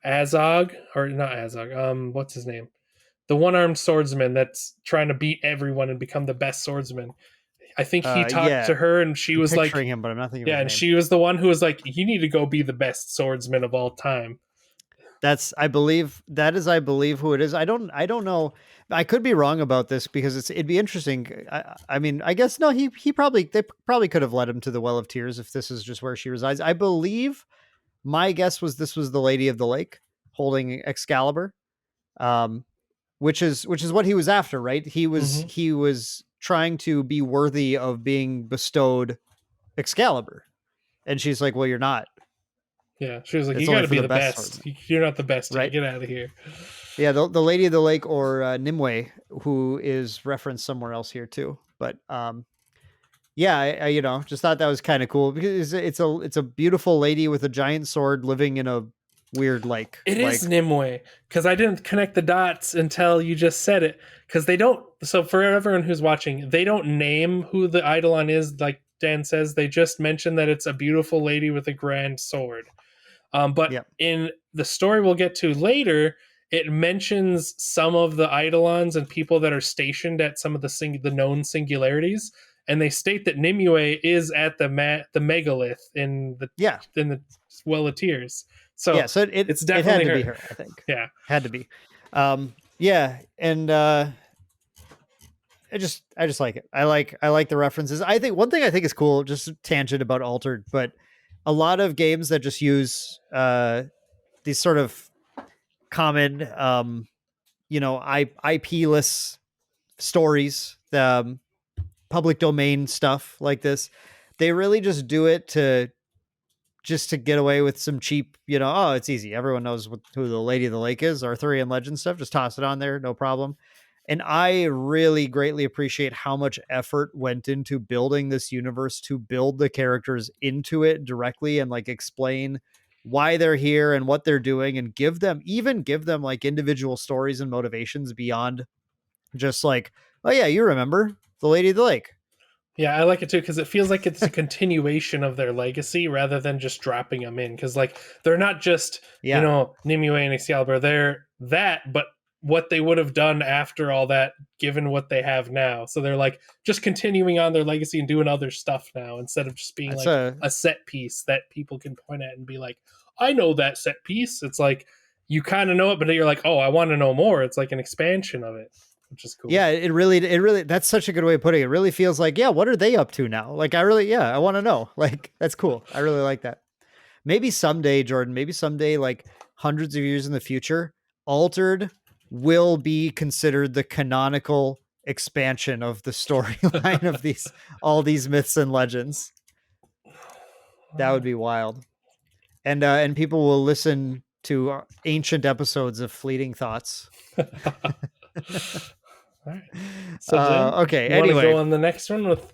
Azog, or not Azog, what's his name? The one-armed swordsman that's trying to beat everyone and become the best swordsman. I think he talked to her, and she was like, him, but I'm not thinking. Yeah, and she was the one who was like, "You need to go be the best swordsman of all time." I believe who it is. I don't know. I could be wrong about this, because it'd be interesting. I mean, I guess no. They probably could have led him to the Well of Tears if this is just where she resides. I believe my guess was this was the Lady of the Lake holding Excalibur, which is what he was after, right? He was trying to be worthy of being bestowed Excalibur, and she's like, "Well, you're not." Yeah, she was like, "You got to be the best. You're not the best. Right? Get out of here." Yeah, the Lady of the Lake, or Nimue, who is referenced somewhere else here too. But yeah, I just thought that was kind of cool, because it's a beautiful lady with a giant sword living in a weird lake. It is Nimue, because I didn't connect the dots until you just said it. Because they don't. So for everyone who's watching, they don't name who the Eidolon is. Like Dan says, they just mention that it's a beautiful lady with a grand sword. But in the story we'll get to later, it mentions some of the Eidolons and people that are stationed at some of the known singularities, and they state that Nimue is at the megalith in the Well of Tears. So yeah, so it's definitely had to be her, I think. Yeah, had to be. Yeah, and I just like it. I like the references. I think one thing I think is cool, just a tangent about Altered, but a lot of games that just use these sort of common IP-less stories, public domain stuff like this, they really just do it to get away with some cheap, oh, it's easy, everyone knows who the Lady of the Lake is, Arthurian legend stuff, just toss it on there, no problem. And I really greatly appreciate how much effort went into building this universe, to build the characters into it directly and explain why they're here and what they're doing, and give them like individual stories and motivations beyond just like, oh yeah, you remember the Lady of the Lake. Yeah, I like it too because it feels like it's a continuation of their legacy rather than just dropping them in. Because like they're not just Nimue and Excalibur; they're that, but what they would have done after all that, given what they have now. So they're like just continuing on their legacy and doing other stuff now instead of just being That's like a set piece that people can point at and be like, "I know that set piece." It's like you kind of know it, but you're like, "Oh, I want to know more." It's like an expansion of it, which is cool. Yeah, it really, that's such a good way of putting it. It really feels like, yeah, what are they up to now? Like, I want to know. Like, that's cool. I really like that. Maybe someday, Jordan, like hundreds of years in the future, Altered will be considered the canonical expansion of the storyline of all these myths and legends. That would be wild. And people will listen to ancient episodes of Fleeting Thoughts. All right. So Jen, okay. You want to Anyway, go on the next one with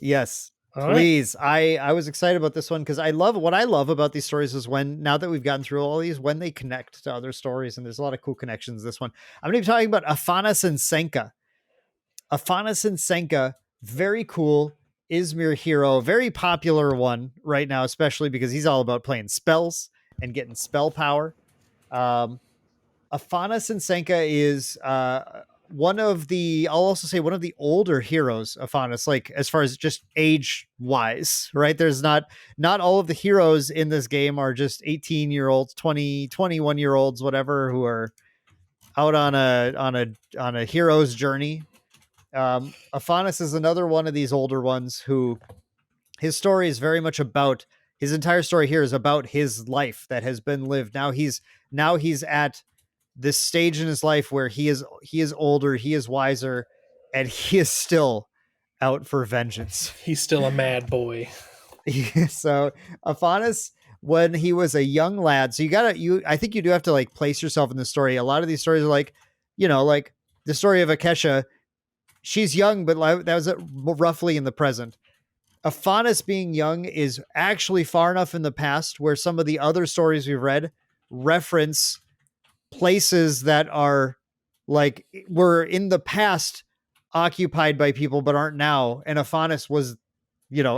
yes. all Please. right. I was excited about this one because I love about these stories is when, now that we've gotten through all these, when they connect to other stories, and there's a lot of cool connections. This one, I'm going to be talking about Afanas and Senka. Afanas and Senka, very cool Yzmir hero, very popular one right now, especially because he's all about playing spells and getting spell power. Afanas and Senka is one of the, I'll also say one of the older heroes of Afanas, like as far as just age wise, right? There's not all of the heroes in this game are just 18-year-olds, 20, 21-year-olds, whatever, who are out on a hero's journey. Afanas is another one of these older ones who his story is very much about, his entire story here is about his life that has been lived. Now he's at this stage in his life where he is older, he is wiser, and he is still out for vengeance. He's still a mad boy. So Afanas, when he was a young lad, so I think you do have to like place yourself in the story. A lot of these stories are like, like the story of Akesha. She's young, but that was roughly in the present. Afanas being young is actually far enough in the past where some of the other stories we've read reference places that are like were in the past occupied by people but aren't now, and Afanas was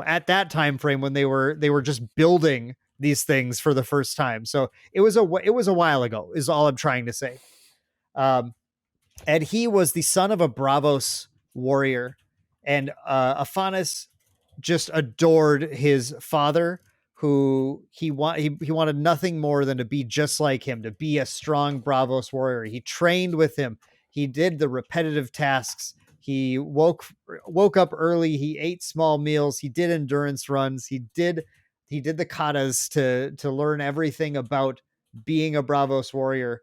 at that time frame when they were just building these things for the first time. So it was a while ago is all I'm trying to say. And he was the son of a Bravos warrior, and Afanas just adored his father, who he wanted nothing more than to be just like him, to be a strong Bravos warrior. He trained with him. He did the repetitive tasks. He woke up early. He ate small meals. He did endurance runs. He did the katas to learn everything about being a Bravos warrior.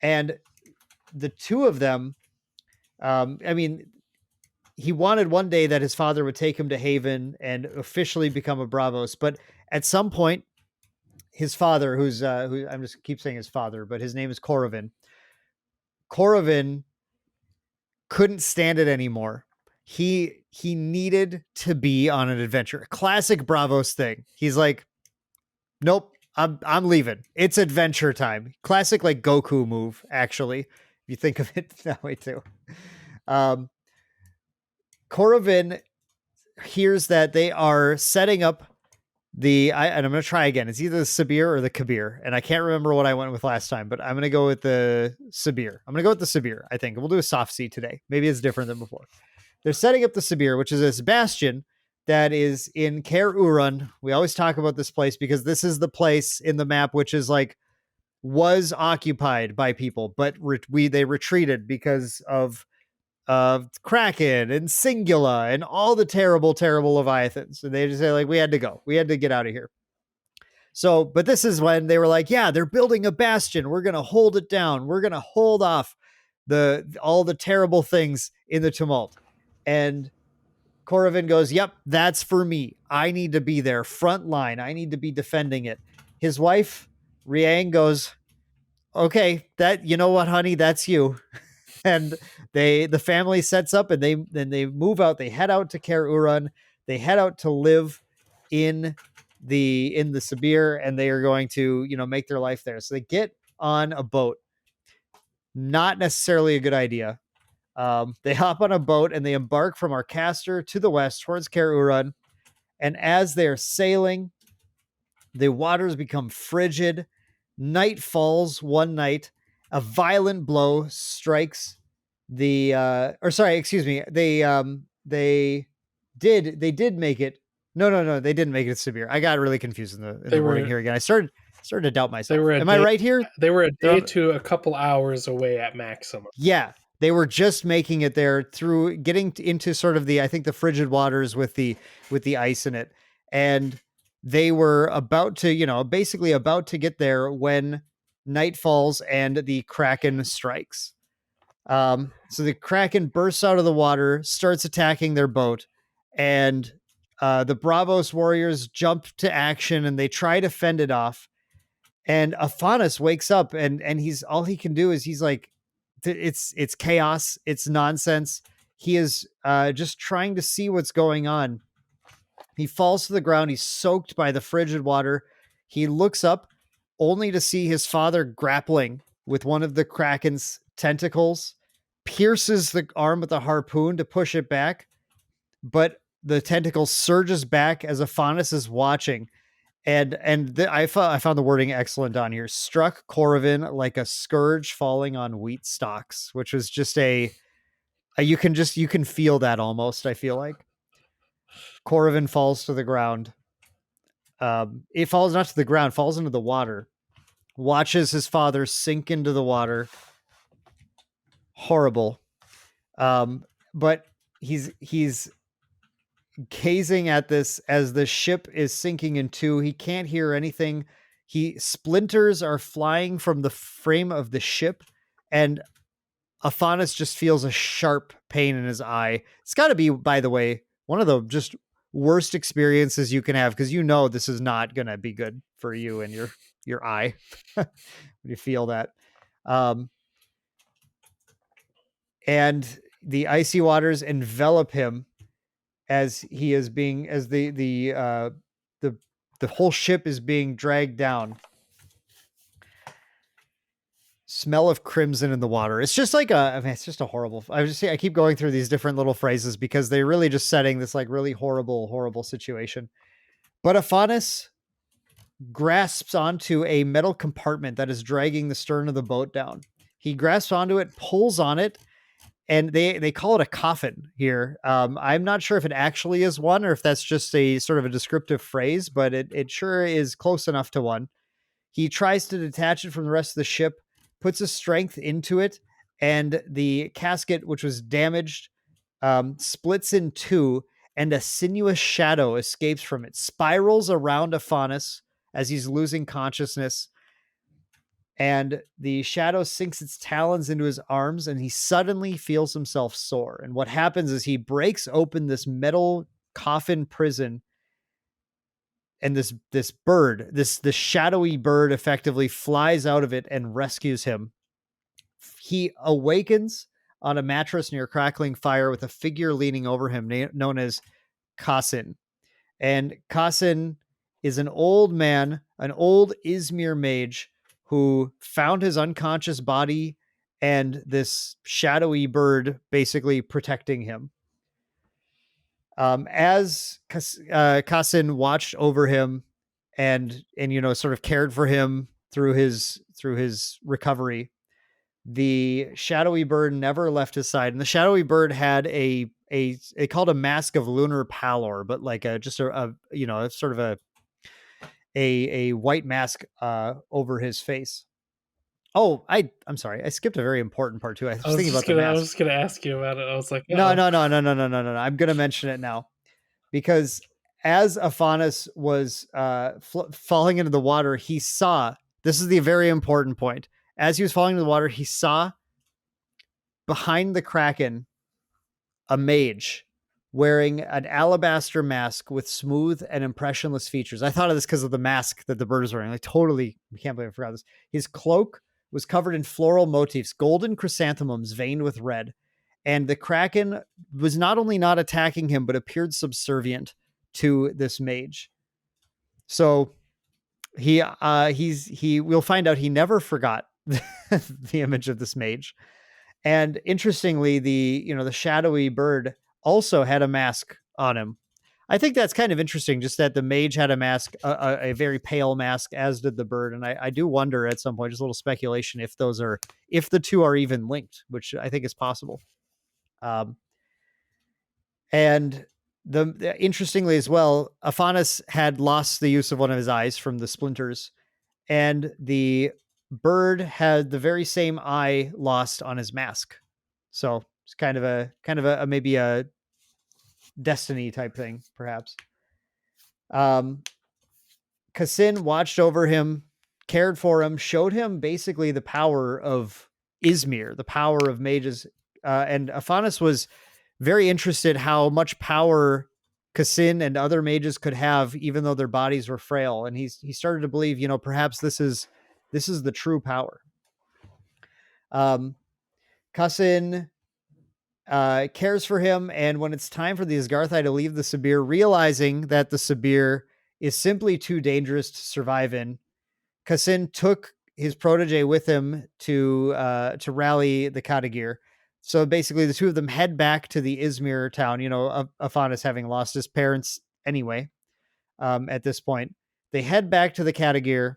And the two of them, he wanted one day that his father would take him to Haven and officially become a Bravos. But at some point, his father, who I'm just keep saying his father, but his name is Korovin. Korovin couldn't stand it anymore. He needed to be on an adventure. A classic Bravos thing. He's like, nope, I'm leaving. It's adventure time. Classic like Goku move, actually, if you think of it that way too. Korovin hears that they are setting up and I'm going to try again. It's either the Sabir or the Kabir, and I can't remember what I went with last time, but I'm going to go with the Sabir. I think. We'll do a soft C today. Maybe it's different than before. They're setting up the Sabir, which is this bastion that is in Kaer Urun. We always talk about this place because this is the place in the map which is like was occupied by people, but they retreated because of Kraken and Singula and all the terrible Leviathans. And they just say like, we had to go. We had to get out of here. So, but this is when they were like, yeah, they're building a bastion. We're going to hold it down. We're going to hold off all the terrible things in the tumult. And Korovin goes, yep, that's for me. I need to be there, front line. I need to be defending it. His wife, Riang, goes, okay, you know what, honey, that's you. And the family sets up and they move out. They head out to Kaer Urun. They head out to live in the Sibir, and they are going to, make their life there. So they get on a boat. Not necessarily a good idea. They hop on a boat and they embark from Arcaster to the west towards Kerurun. And as they're sailing, the waters become frigid. Night falls one night. A violent blow strikes they did make it. No, they didn't make it severe. I got really confused in the wording here again. I started to doubt myself. Am I right here? They were a day to a couple hours away at maximum. Yeah, they were just making it there through getting into sort of I think the frigid waters with the ice in it. And they were about to, basically about to get there when night falls and the Kraken strikes. So the Kraken bursts out of the water, starts attacking their boat, and the Bravos warriors jump to action and they try to fend it off. And Afanas wakes up and he's all he can do is he's like, it's chaos, it's nonsense. He is just trying to see what's going on. He falls to the ground. He's soaked by the frigid water. He looks up only to see his father grappling with one of the Kraken's tentacles, pierces the arm with a harpoon to push it back, but the tentacle surges back as Afanas is watching. I found the wording excellent on here. Struck Corvin like a scourge falling on wheat stalks, which was just you can feel that almost. I feel like Corvin falls to the ground. It falls not to the ground, falls into the water. Watches his father sink into the water. Horrible. But he's gazing at this as the ship is sinking in two. He can't hear anything. Splinters are flying from the frame of the ship, and Afanas just feels a sharp pain in his eye. It's got to be, by the way, one of the just worst experiences you can have, because this is not going to be good for you and your eye when you feel that. And the icy waters envelop him as he is being the whole ship is being dragged down. Smell of crimson in the water. It's just like it's just a horrible. I keep going through these different little phrases because they're really just setting this like really horrible situation. But Afanas grasps onto a metal compartment that is dragging the stern of the boat down. He grasps onto it, pulls on it, and they call it a coffin here. I'm not sure if it actually is one or if that's just a sort of a descriptive phrase, but it sure is close enough to one. He tries to detach it from the rest of the ship, puts his strength into it, and the casket, which was damaged, splits in two, and a sinuous shadow escapes from it, spirals around Afanas as he's losing consciousness, and the shadow sinks its talons into his arms, and he suddenly feels himself soar. And what happens is he breaks open this metal coffin prison, and this bird, this shadowy bird, effectively flies out of it and rescues him. He awakens on a mattress near a crackling fire with a figure leaning over him known as Kasin. And Kasin is an old man, an old Yzmir mage who found his unconscious body and this shadowy bird basically protecting him. As Kasin watched over him and sort of cared for him through his recovery, the shadowy bird never left his side. And the shadowy bird had they called a mask of lunar pallor, but like just a sort of a white mask over his face. Oh, I'm sorry. I skipped a very important part too. I was thinking about the mask. I was just going to ask you about it. I was like, no. I'm going to mention it now, because as Afanas was falling into the water, he saw, this is the very important point. As he was falling into the water, he saw behind the Kraken a mage wearing an alabaster mask with smooth and impressionless features. I thought of this because of the mask that the bird is wearing. I can't believe I forgot this. His cloak was covered in floral motifs, golden chrysanthemums veined with red. And the Kraken was not only not attacking him, but appeared subservient to this mage. So we'll find out he never forgot the image of this mage. And interestingly, the shadowy bird also had a mask on him. I think that's kind of interesting, just that the mage had a mask, a very pale mask, as did the bird. And I do wonder at some point, just a little speculation, if the two are even linked, which I think is possible. And interestingly as well, Afanas had lost the use of one of his eyes from the splinters, and the bird had the very same eye lost on his mask. So it's kind of a maybe a destiny type thing, perhaps. Kassin watched over him, cared for him, showed him basically the power of Yzmir, the power of mages. And Afanas was very interested how much power Kassin and other mages could have, even though their bodies were frail. And he started to believe, perhaps this is the true power. Kassin cares for him, and when it's time for the Asgarthai to leave the Sabir, realizing that the Sabir is simply too dangerous to survive in, Kassin took his protege with him to rally the Kadagir. So basically, the two of them head back to the Yzmir town. Afanas having lost his parents anyway. At this point, they head back to the Kadagir,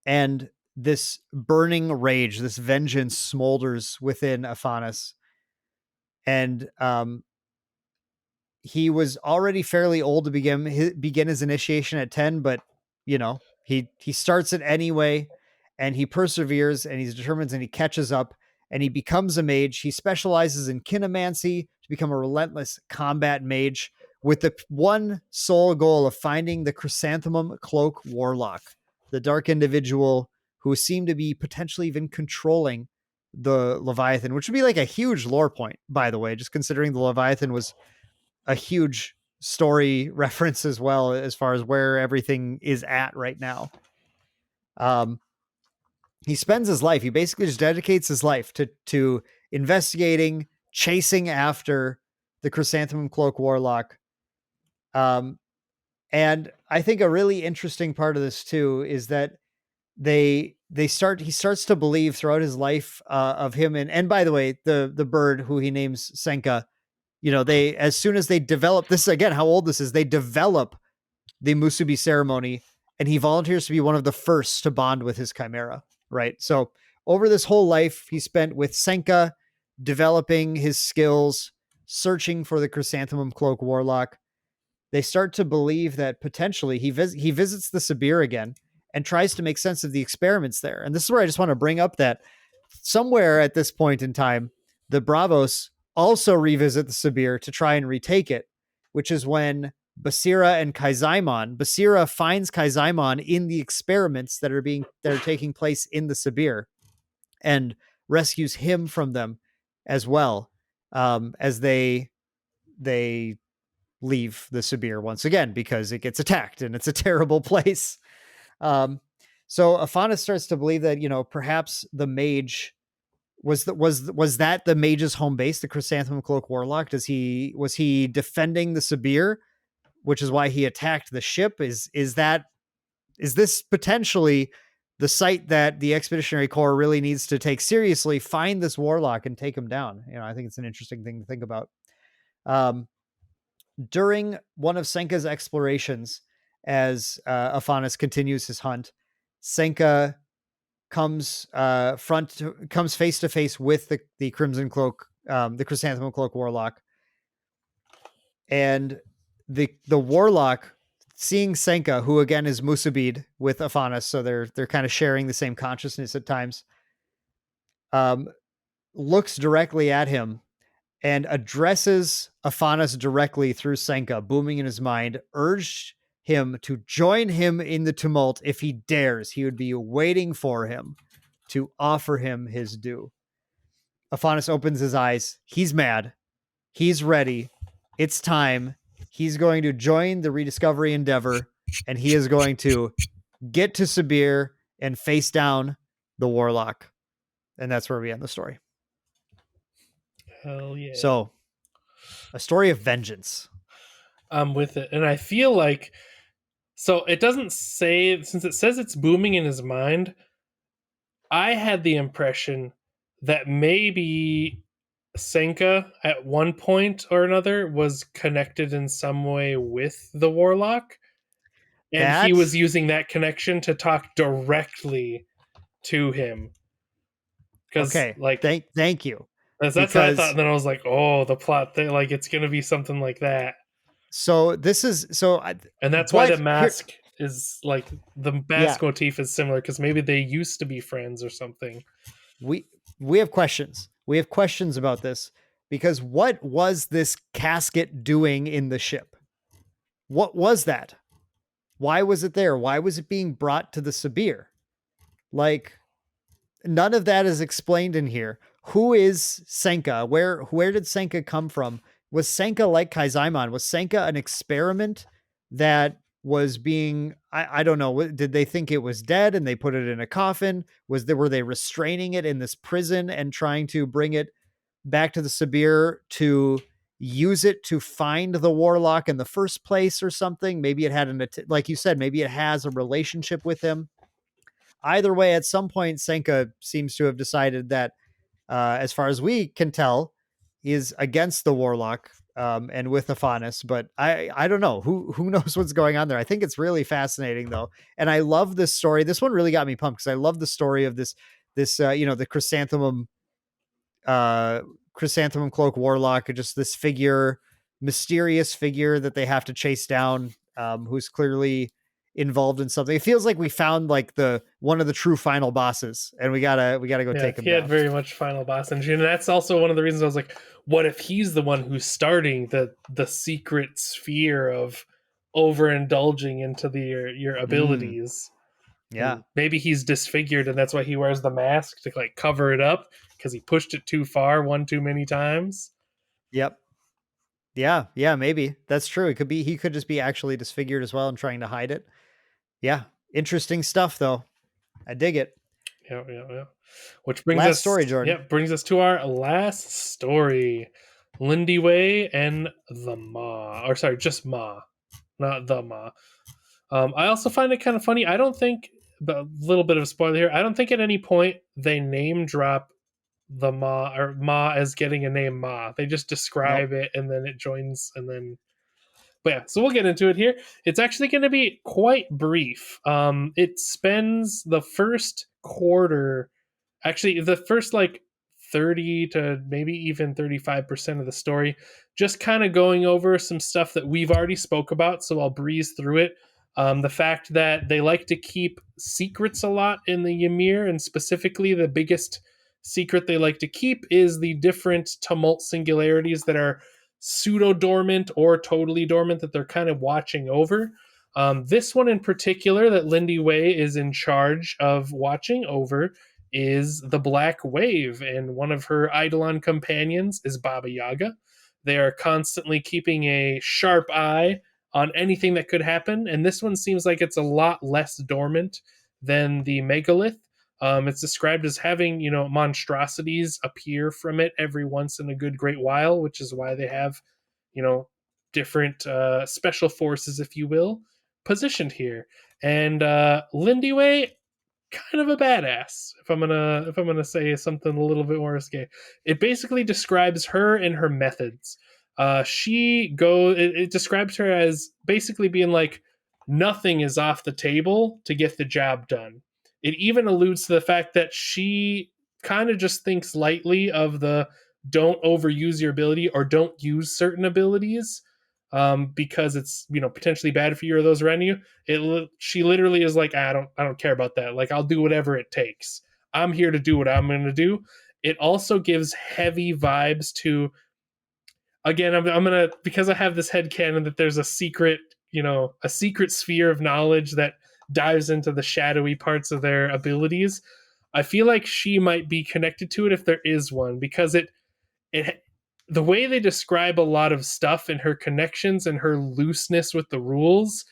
and this burning rage, this vengeance, smolders within Afanas. And he was already fairly old to begin his initiation at 10, but he starts it anyway, and he perseveres, and he's determined, and he catches up, and he becomes a mage. He specializes in kinemancy to become a relentless combat mage, with the one sole goal of finding the Chrysanthemum Cloak Warlock, the dark individual who seemed to be potentially even controlling the Leviathan, which would be like a huge lore point, by the way, just considering the Leviathan was a huge story reference as well, as far as where everything is at right now. He spends his life, he basically just dedicates his life to investigating, chasing after the Chrysanthemum Cloak Warlock. And I think a really interesting part of this too is that he starts to believe throughout his life of him, and by the way, the bird who he names Senka, they, as soon as they develop this, again, how old this is, they develop the Musubi ceremony, and he volunteers to be one of the first to bond with his chimera, right? So over this whole life he spent with Senka, developing his skills, searching for the Chrysanthemum Cloak Warlock. They start to believe that potentially he visits the Sabir again and tries to make sense of the experiments there. And this is where I just want to bring up that somewhere at this point in time, the Bravos also revisit the Sabir to try and retake it, which is when Basira and Basira finds Kaizaimon in the experiments that are taking place in the Sabir, and rescues him from them as well, as they leave the Sabir once again, because it gets attacked and it's a terrible place. So Afanas starts to believe that, perhaps the mage was that the mage's home base, the Chrysanthemum Cloak Warlock. Was he defending the Sabir, which is why he attacked the ship? Is this potentially the site that the Expeditionary Corps really needs to take seriously, find this warlock and take him down? I think it's an interesting thing to think about. During one of Senka's explorations, as Afanas continues his hunt, Senka comes face to face with the Crimson Cloak, the Chrysanthemum Cloak Warlock, and the Warlock, seeing Senka, who again is Musabid with Afanas, so they're kind of sharing the same consciousness at times, looks directly at him and addresses Afanas directly through Senka, booming in his mind, urged him to join him in the tumult if he dares. He would be waiting for him to offer him his due. Afanas opens his eyes. He's mad. He's ready. It's time. He's going to join the rediscovery endeavor, and he is going to get to Sabir and face down the Warlock. And that's where we end the story. Hell yeah. So, a story of vengeance. I'm with it. And I feel like So it doesn't say, since it says it's booming in his mind, I had the impression that maybe Senka at one point or another was connected in some way with the warlock, and he was That using that connection to talk directly to him. Because okay. like Thank you. that's what I thought, Because and then I was like, oh, the plot thing, like it's gonna be something like that, so this is so and that's why the what here mask is like the yeah, mask motif is similar because maybe they used to be friends or something. we we have questions. We have questions about this because what was this casket doing in the ship? What was that? Why was it there? Why was it being brought to the Sabir? Like none of that is explained in here. Who is Senka? Where did Senka come from? Was Senka like Kaizaimon? Was Senka an experiment that was being I don't know. Did they think it was dead and they put it in a coffin? Were they restraining it in this prison and trying to bring it back to the Sabir to use it to find the warlock in the first place or something? Maybe it had like you said, maybe it has a relationship with him. Either way, at some point, Senka seems to have decided that, as far as we can tell, is against the warlock and with Afanas. But I don't know who knows what's going on there. I think it's really fascinating though, and I love this story. This one really got me pumped because I love the story of this the uh, chrysanthemum cloak warlock, just this figure, mysterious figure that they have to chase down, who's clearly involved in something. It feels like we found like the one of the true final bosses, and we gotta go Yeah, take him he had down. very much final boss energy, and that's also one of the reasons I was like, what if he's the one who's starting the secret sphere of overindulging into your Mm, abilities? yeah. And maybe he's disfigured, and that's why he wears the mask to like cover it up because he pushed it too far one too many times. Yep. Yeah. Yeah. Maybe that's true. It could be he could just be actually disfigured as well and trying to hide it. Yeah. Interesting stuff though. I dig it. Yeah, yeah, yeah. Which brings Last us, story, yeah, Jordan. brings us to our last story, Lindiwe and the Ma, or sorry, just Ma, not the Ma. I also find it kind of funny. I don't think, but a little bit of a spoiler here. I don't think at any point they name drop the Ma or Ma as getting a name Ma. They just Nope. describe it and then it joins and then. But yeah, so we'll get into it here. It's actually going to be quite brief. It spends the first quarter, actually the first like 30 to maybe even 35% of the story, just kind of going over some stuff that we've already spoke about, so I'll breeze through it. The fact that they like to keep secrets a lot in the Ymir, and specifically the biggest secret they like to keep is the different tumult singularities that are pseudo dormant or totally dormant that they're kind of watching over. This one in particular that Lindiwe is in charge of watching over is the Black Wave, and one of her Eidolon companions is Baba Yaga. They are constantly keeping a sharp eye on anything that could happen, and this one seems like it's a lot less dormant than the Megalith. It's described as having, monstrosities appear from it every once in a good great while, which is why they have, you know, different special forces, if you will, positioned here. And Lindiwe, kind of a badass, if I'm gonna say something a little bit more risque. It basically describes her and her methods. It describes her as basically being like, nothing is off the table to get the job done. It even alludes to the fact that she kind of just thinks lightly of the don't overuse your ability or don't use certain abilities, because it's potentially bad for you or those around you. She literally is like, I don't care about that. Like, I'll do whatever it takes. I'm here to do what I'm going to do. It also gives heavy vibes to, again, I'm gonna, because I have this head canon that there's a secret sphere of knowledge that dives into the shadowy parts of their abilities. I feel like she might be connected to it if there is one, because it the way they describe a lot of stuff and her connections and her looseness with the rules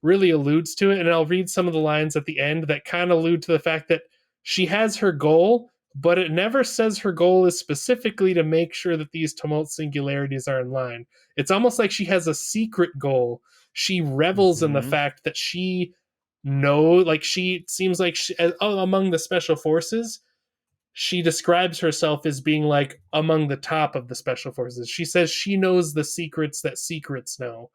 really alludes to it. And I'll read some of the lines at the end that kind of allude to the fact that she has her goal, but it never says her goal is specifically to make sure that these tumult singularities are in line. It's almost like she has a secret goal. She revels in the fact that she she seems like among the special forces, she describes herself as being like among the top of the special forces. She says she knows the secrets that secrets know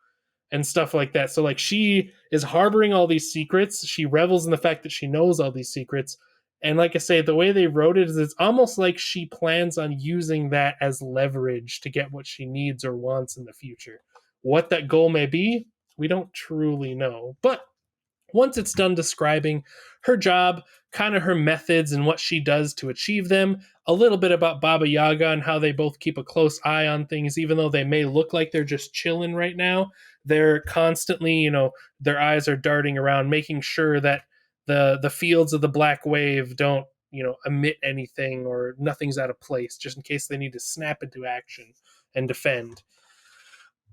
and stuff like that. So like she is harboring all these secrets. She revels in the fact that she knows all these secrets. And like I say, the way they wrote it is it's almost like she plans on using that as leverage to get what she needs or wants in the future. What that goal may be, we don't truly know. But once it's done describing her job, kind of her methods and what she does to achieve them, a little bit about Baba Yaga and how they both keep a close eye on things, even though they may look like they're just chilling right now. They're constantly, their eyes are darting around, making sure that the fields of the black wave don't, emit anything or nothing's out of place, just in case they need to snap into action and defend.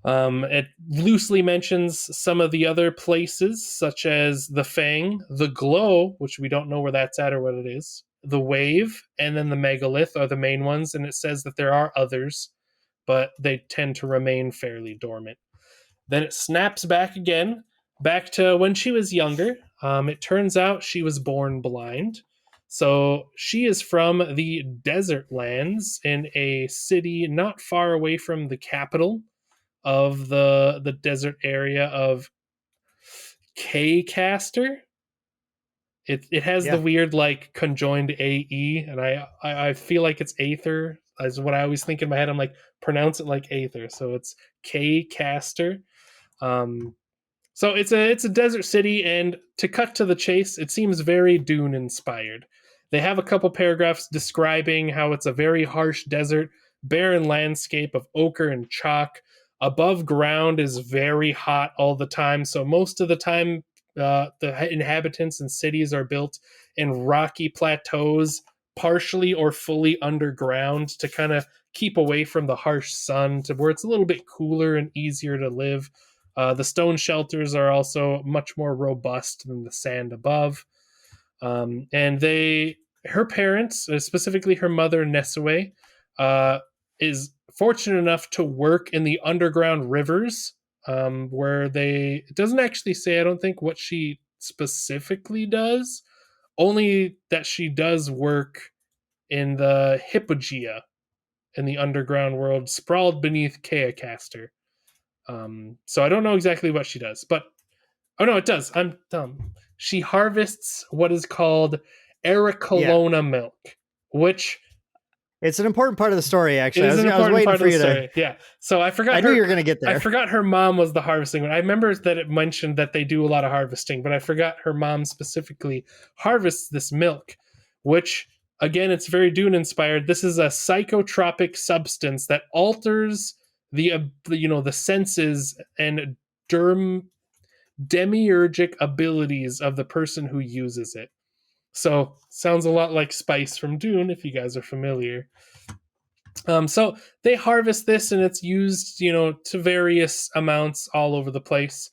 It loosely mentions some of the other places, such as the Fang, the Glow, which we don't know where that's at or what it is, the Wave, and then the Megalith are the main ones. And it says that there are others, but they tend to remain fairly dormant. Then it snaps back again, back to when she was younger. It turns out she was born blind. So she is from the desert lands in a city not far away from the capital of the desert area of K-Caster. It has the weird like conjoined AE, and I feel like it's Aether. Is what I always think in my head. I'm like, pronounce it like Aether, so it's K-Caster. So it's a desert city, and to cut to the chase, it seems very Dune inspired. They have a couple paragraphs describing how it's a very harsh desert, barren landscape of ochre and chalk. Above ground is very hot all the time, so most of the time the inhabitants and cities are built in rocky plateaus, partially or fully underground, to kind of keep away from the harsh sun, to where it's a little bit cooler and easier to live. The stone shelters are also much more robust than the sand above. And her parents, specifically her mother, Nesue, is fortunate enough to work in the underground rivers, where it doesn't actually say, I don't think, what she specifically does, only that she does work in the Hypogea in the underground world, sprawled beneath Kayacaster. So I don't know exactly what she does, but it does. I'm dumb. She harvests what is called Ericolona milk, which it's an important part of the story. Actually, it is an important part of the story. Yeah. So I forgot. I knew you were going to get there. I forgot her mom was the harvesting one. I remember that it mentioned that they do a lot of harvesting, but I forgot her mom specifically harvests this milk, which again, it's very Dune inspired. This is a psychotropic substance that alters the senses and demiurgic abilities of the person who uses it. So sounds a lot like Spice from Dune, if you guys are familiar. So they harvest this, and it's used, to various amounts all over the place.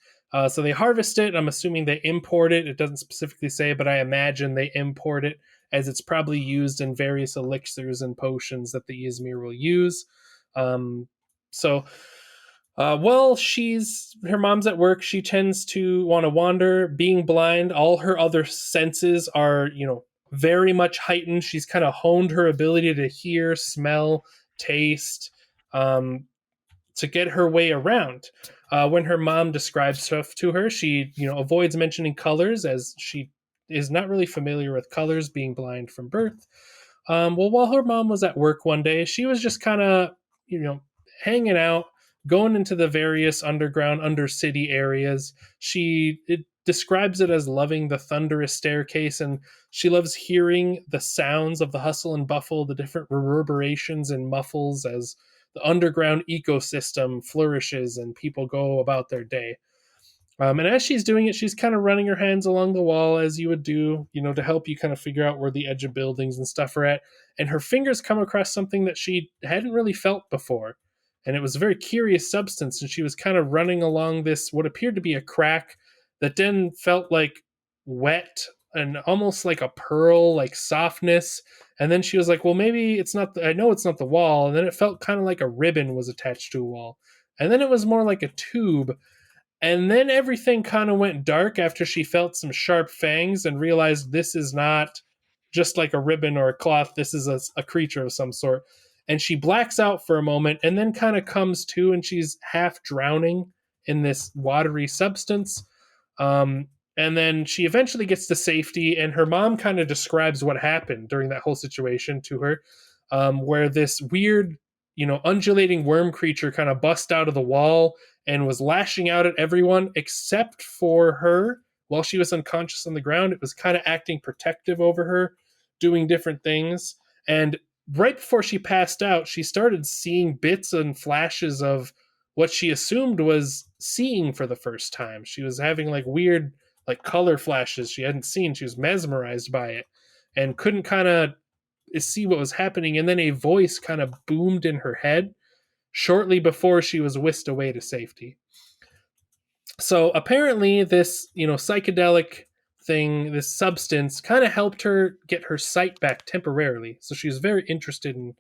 So they harvest it. I'm assuming they import it. It doesn't specifically say, but I imagine they import it, as it's probably used in various elixirs and potions that the Yzmir will use. While her mom's at work, she tends to want to wander. Being blind, all her other senses are, very much heightened. She's kind of honed her ability to hear, smell, taste, to get her way around. When her mom describes stuff to her, she, avoids mentioning colors, as she is not really familiar with colors, being blind from birth. While her mom was at work one day, she was just kind of, hanging out, going into the various underground, undercity areas. It describes it as loving the thunderous staircase, and she loves hearing the sounds of the hustle and bustle, the different reverberations and muffles as the underground ecosystem flourishes and people go about their day. And as she's doing it, she's kind of running her hands along the wall, as you would do, to help you kind of figure out where the edge of buildings and stuff are at. And her fingers come across something that she hadn't really felt before. And it was a very curious substance. And she was kind of running along this, what appeared to be a crack that then felt like wet and almost like a pearl, like softness. And then she was like, well, maybe it's not, I know it's not the wall. And then it felt kind of like a ribbon was attached to a wall. And then it was more like a tube. And then everything kind of went dark after she felt some sharp fangs and realized this is not just like a ribbon or a cloth. This is a creature of some sort. And she blacks out for a moment and then kind of comes to, and she's half drowning in this watery substance. Um, and then she eventually gets to safety, and her mom kind of describes what happened during that whole situation to her, where this weird, undulating worm creature kind of bust out of the wall and was lashing out at everyone except for her while she was unconscious on the ground. It was kind of acting protective over her, doing different things. And right before she passed out, she started seeing bits and flashes of what she assumed was seeing for the first time. She was having like weird, like color flashes she hadn't seen. She was mesmerized by it and couldn't kind of see what was happening. And then a voice kind of boomed in her head shortly before she was whisked away to safety. So apparently, this psychedelic thing, this substance, kind of helped her get her sight back temporarily. So she was very interested in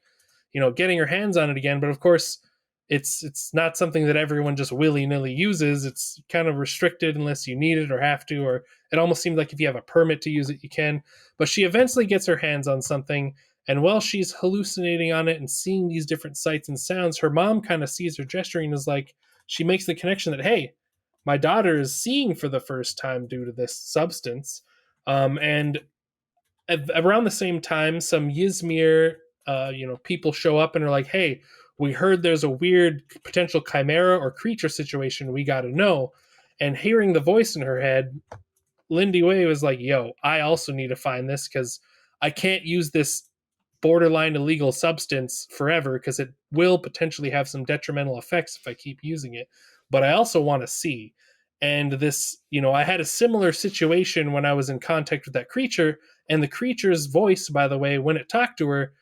getting her hands on it again. But of course, it's not something that everyone just willy-nilly uses. It's kind of restricted unless you need it or have to, or it almost seems like if you have a permit to use it, you can. But she eventually gets her hands on something, and while she's hallucinating on it and seeing these different sights and sounds, her mom kind of sees her gesturing and is like, she makes the connection that, hey, my daughter is seeing for the first time due to this substance. And around the same time, some Yzmir, people show up and are like, "Hey, we heard there's a weird potential chimera or creature situation. We got to know." And hearing the voice in her head, Lindiwe was like, "Yo, I also need to find this because I can't use this borderline illegal substance forever because it will potentially have some detrimental effects if I keep using it. But I also want to see." And this, I had a similar situation when I was in contact with that creature, and the creature's voice, by the way, when it talked to her,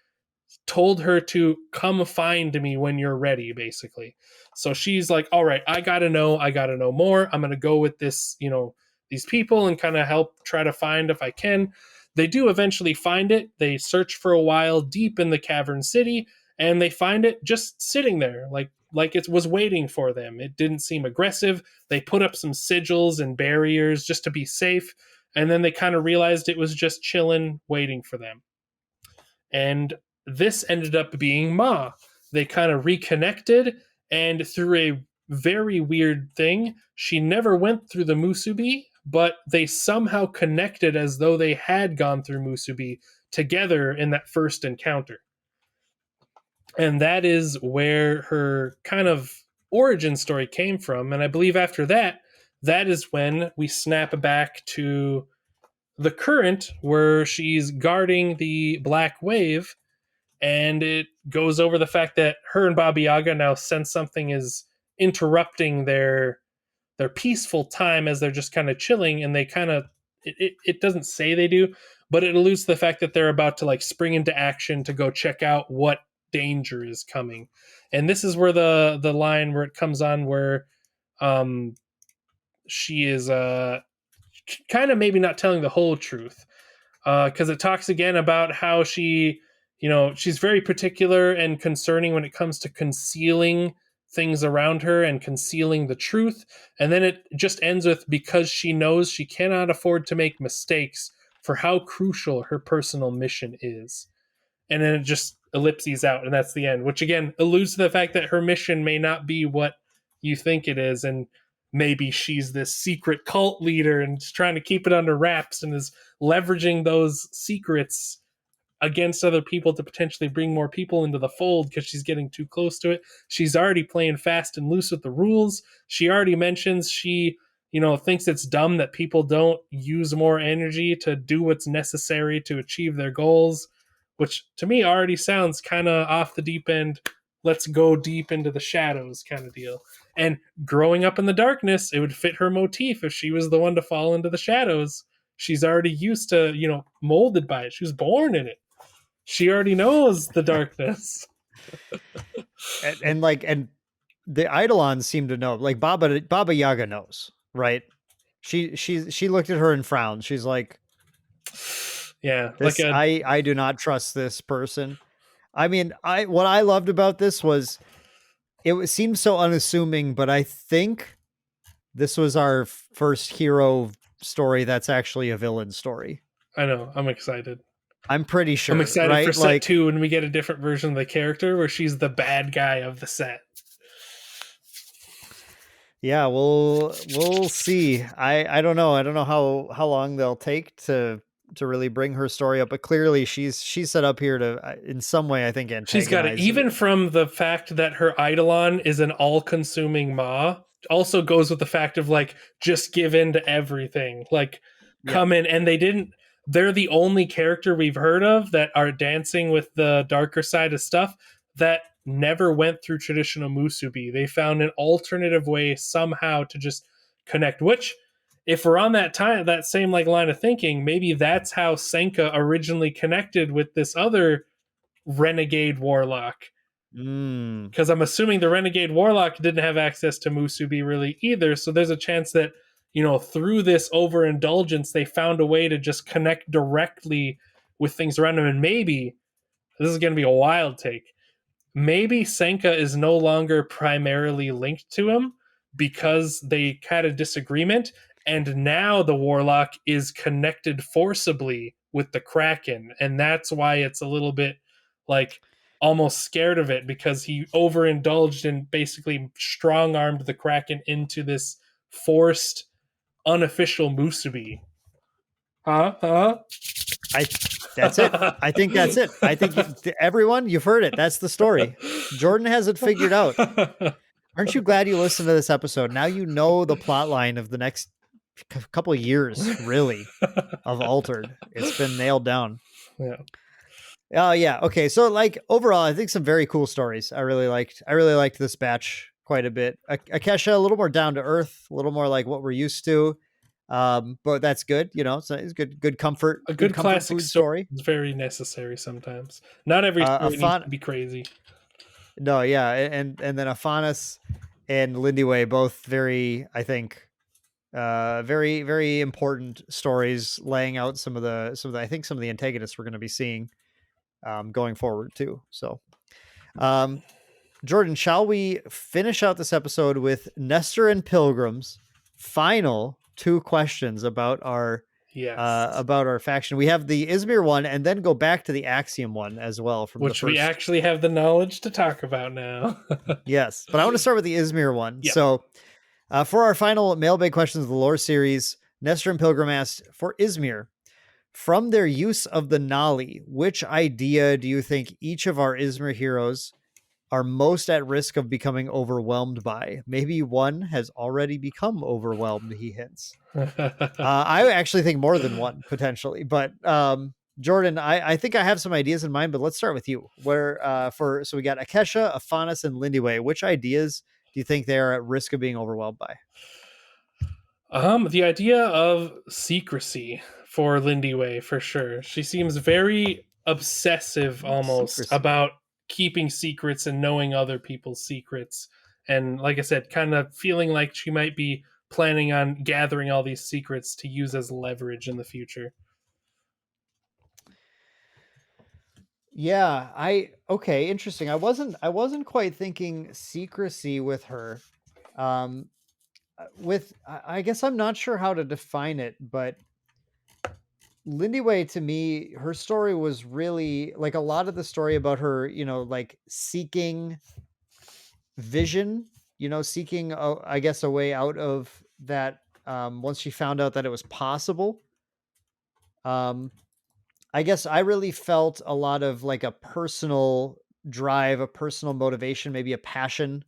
told her to come find me when you're ready, basically. So she's like, all right, I gotta know more. I'm gonna go with this, these people and kind of help try to find if I can. They do eventually find it. They search for a while deep in the cavern city, and they find it just sitting there, like it was waiting for them. It didn't seem aggressive. They put up some sigils and barriers just to be safe, and then they kind of realized it was just chilling, waiting for them. And this ended up being Ma. They kind of reconnected, and through a very weird thing, she never went through the Musubi, but they somehow connected as though they had gone through Musubi together in that first encounter. And that is where her kind of origin story came from. And I believe after that, that is when we snap back to the current where she's guarding the Black Wave, and it goes over the fact that her and Baba Yaga now sense something is interrupting their peaceful time as they're just kind of chilling, and they kind of it doesn't say they do, but it alludes to the fact that they're about to like spring into action to go check out what danger is coming. And this is where the line where it comes on where she is kind of maybe not telling the whole truth, because it talks again about how she's very particular and concerning when it comes to concealing things around her and concealing the truth. And then it just ends with, because she knows she cannot afford to make mistakes for how crucial her personal mission is. And then it just ellipses out, and that's the end, which again alludes to the fact that her mission may not be what you think it is. And maybe she's this secret cult leader and is trying to keep it under wraps and is leveraging those secrets against other people to potentially bring more people into the fold because she's getting too close to it. She's already playing fast and loose with the rules. She already mentions she, thinks it's dumb that people don't use more energy to do what's necessary to achieve their goals, which to me already sounds kind of off the deep end. Let's go deep into the shadows kind of deal. And growing up in the darkness, it would fit her motif if she was the one to fall into the shadows. She's already used to, molded by it. She was born in it. She already knows the darkness. and the Eidolons seem to know. Like Baba Yaga knows, right? She looked at her and frowned. She's like, yeah, I do not trust this person. I mean, what I loved about this was it seemed so unassuming, but I think this was our first hero story that's actually a villain story. I know. I'm excited. I'm pretty sure. I'm excited for right? set 2 when we get a different version of the character where she's the bad guy of the set. Yeah, we'll see. I don't know. I don't know how long they'll take to really bring her story up, but clearly she's set up here to in some way, I think, She's got it. antagonize. Even from the fact that her Eidolon is an all-consuming maw, also goes with the fact of like just give in to everything. Like Yeah. come in, and they're the only character we've heard of that are dancing with the darker side of stuff that never went through traditional musubi. They found an alternative way somehow to just connect, which if we're on that same like line of thinking, maybe that's how Senka originally connected with this other renegade warlock, because I'm assuming the renegade warlock didn't have access to musubi really either, so there's a chance that through this overindulgence they found a way to just connect directly with things around them. And maybe this is going to be a wild take, maybe Senka is no longer primarily linked to him because they had a disagreement, and now the warlock is connected forcibly with the Kraken, and that's why it's a little bit like almost scared of it, because he overindulged and basically strong-armed the Kraken into this forced unofficial musubi. That's it. I think that's it. I think everyone, you've heard it. That's the story. Jordan has it figured out. Aren't you glad you listened to this episode? Now you know the plot line of the next couple of years, really, of Altered. It's been nailed down. Yeah. Oh yeah. Okay. So like overall, I think some very cool stories. I really liked this batch quite a bit. Akesha, a little more down to earth, a little more like what we're used to. But that's good. It's good comfort. A good comfort classic food story. is very necessary sometimes. Not every story needs to be crazy. No, yeah, and then Afanas and Lindiwe, both very, I think, very very important stories, laying out some of the I think some of the antagonists we're going to be seeing going forward too. So, Jordan, shall we finish out this episode with Nestor and Pilgrim's final 2 questions about our faction? We have the Yzmir one, and then go back to the Axiom one as well, from which we actually have the knowledge to talk about now. Yes, but I want to start with the Yzmir one. Yep. So, for our final mailbag questions of the lore series, Nestor and Pilgrim asked for Yzmir. From their use of the Nali, which idea do you think each of our Yzmir heroes are most at risk of becoming overwhelmed by? Maybe one has already become overwhelmed, he hints. I actually think more than one, potentially. But Jordan, I think I have some ideas in mind, but let's start with you. So we got Akesha, Afanas, and Lindiwe. Which ideas do you think they are at risk of being overwhelmed by? The idea of secrecy for Lindiwe, for sure. She seems very obsessive almost about keeping secrets and knowing other people's secrets. And like I said, kind of feeling like she might be planning on gathering all these secrets to use as leverage in the future. Yeah, okay, interesting. I wasn't quite thinking secrecy with her. I guess I'm not sure how to define it, but Lindiwe, to me, her story was really like a lot of the story about her, like seeking vision, seeking, I guess, a way out of that. Once she found out that it was possible. I guess I really felt a lot of like a personal drive, a personal motivation, maybe a passion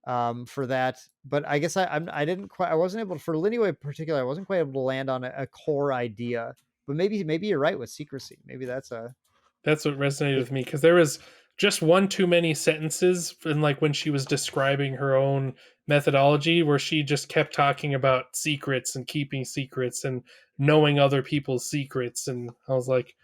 for that. But I guess I didn't quite, I wasn't able to, for Lindiwe in particular, I wasn't quite able to land on a core idea. But maybe you're right with secrecy. Maybe that's what resonated with me, because there was just one too many sentences and like when she was describing her own methodology where she just kept talking about secrets and keeping secrets and knowing other people's secrets, and I was like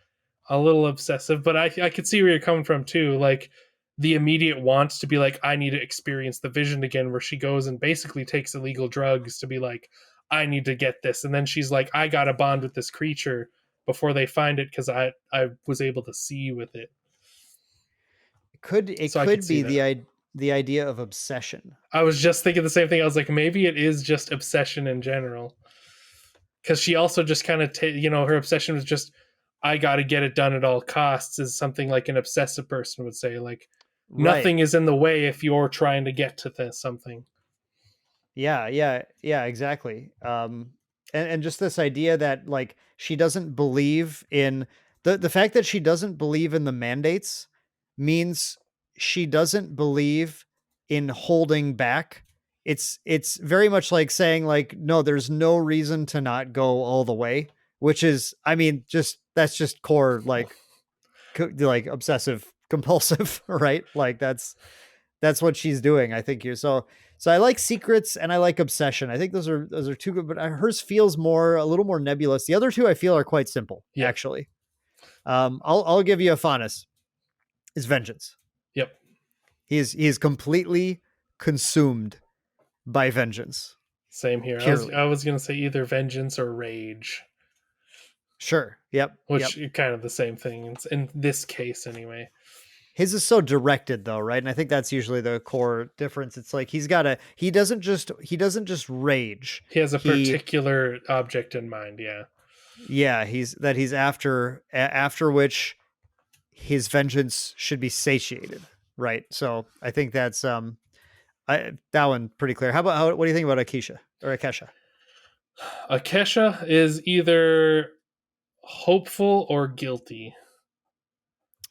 a little obsessive. But I could see where you're coming from too, like the immediate wants to be like, I need to experience the vision again, where she goes and basically takes illegal drugs to be like, I need to get this. And then she's like, I got to bond with this creature before they find it because I was able to see with it. It could be the idea of obsession. I was just thinking the same thing. I was like, maybe it is just obsession in general. Because she also just kind of, her obsession was just, I got to get it done at all costs, is something like an obsessive person would say. Like, Right. nothing is in the way if you're trying to get to something. Yeah, exactly. And just this idea that like she doesn't believe in the fact that she doesn't believe in the mandates means she doesn't believe in holding back. It's very much like saying like no, there's no reason to not go all the way, which is I mean just that's just core like obsessive compulsive, right? Like that's what she's doing. I think here. So I like secrets and I like obsession. I think those are two good, but hers feels a little more nebulous. The other two I feel are quite simple, Yep. actually. I'll give you Afanas. Is vengeance. Yep. He is completely consumed by vengeance. Same here. Purely. I was gonna say either vengeance or rage. Sure. Yep. Which kind of the same thing in this case anyway. His is so directed though, right? And I think that's usually the core difference. It's like he doesn't just rage. He has a particular object in mind, yeah. Yeah, he's after which his vengeance should be satiated, right? So I think that's that one pretty clear. What do you think about Akesha or Akesha? Akesha is either hopeful or guilty.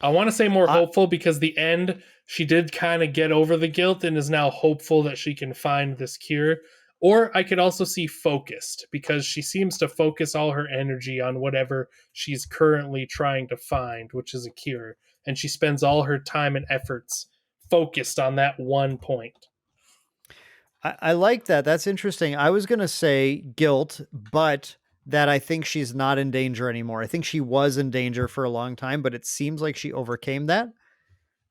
I want to say more hopeful because the end, she did kind of get over the guilt and is now hopeful that she can find this cure. Or I could also see focused because she seems to focus all her energy on whatever she's currently trying to find, which is a cure. And she spends all her time and efforts focused on that one point. I like that. That's interesting. I was going to say guilt, but that I think she's not in danger anymore. I think she was in danger for a long time, but it seems like she overcame that.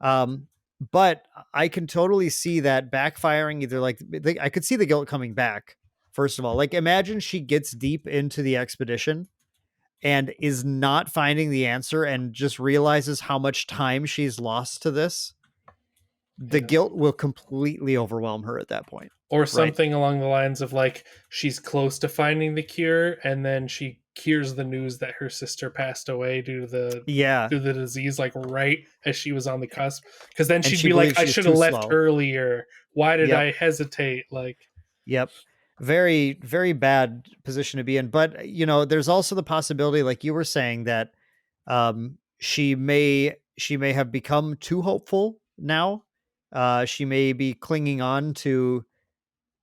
But I can totally see that backfiring. Either like I could see the guilt coming back. First of all, like imagine she gets deep into the expedition and is not finding the answer and just realizes how much time she's lost to this. The guilt will completely overwhelm her at that point. Or something along the lines of like she's close to finding the cure and then she hears the news that her sister passed away due to the disease like right as she was on the cusp, because then she'd be like, I should have left earlier, why did I hesitate? Like very very bad position to be in. But there's also the possibility, like you were saying, that she may have become too hopeful now. She may be clinging on to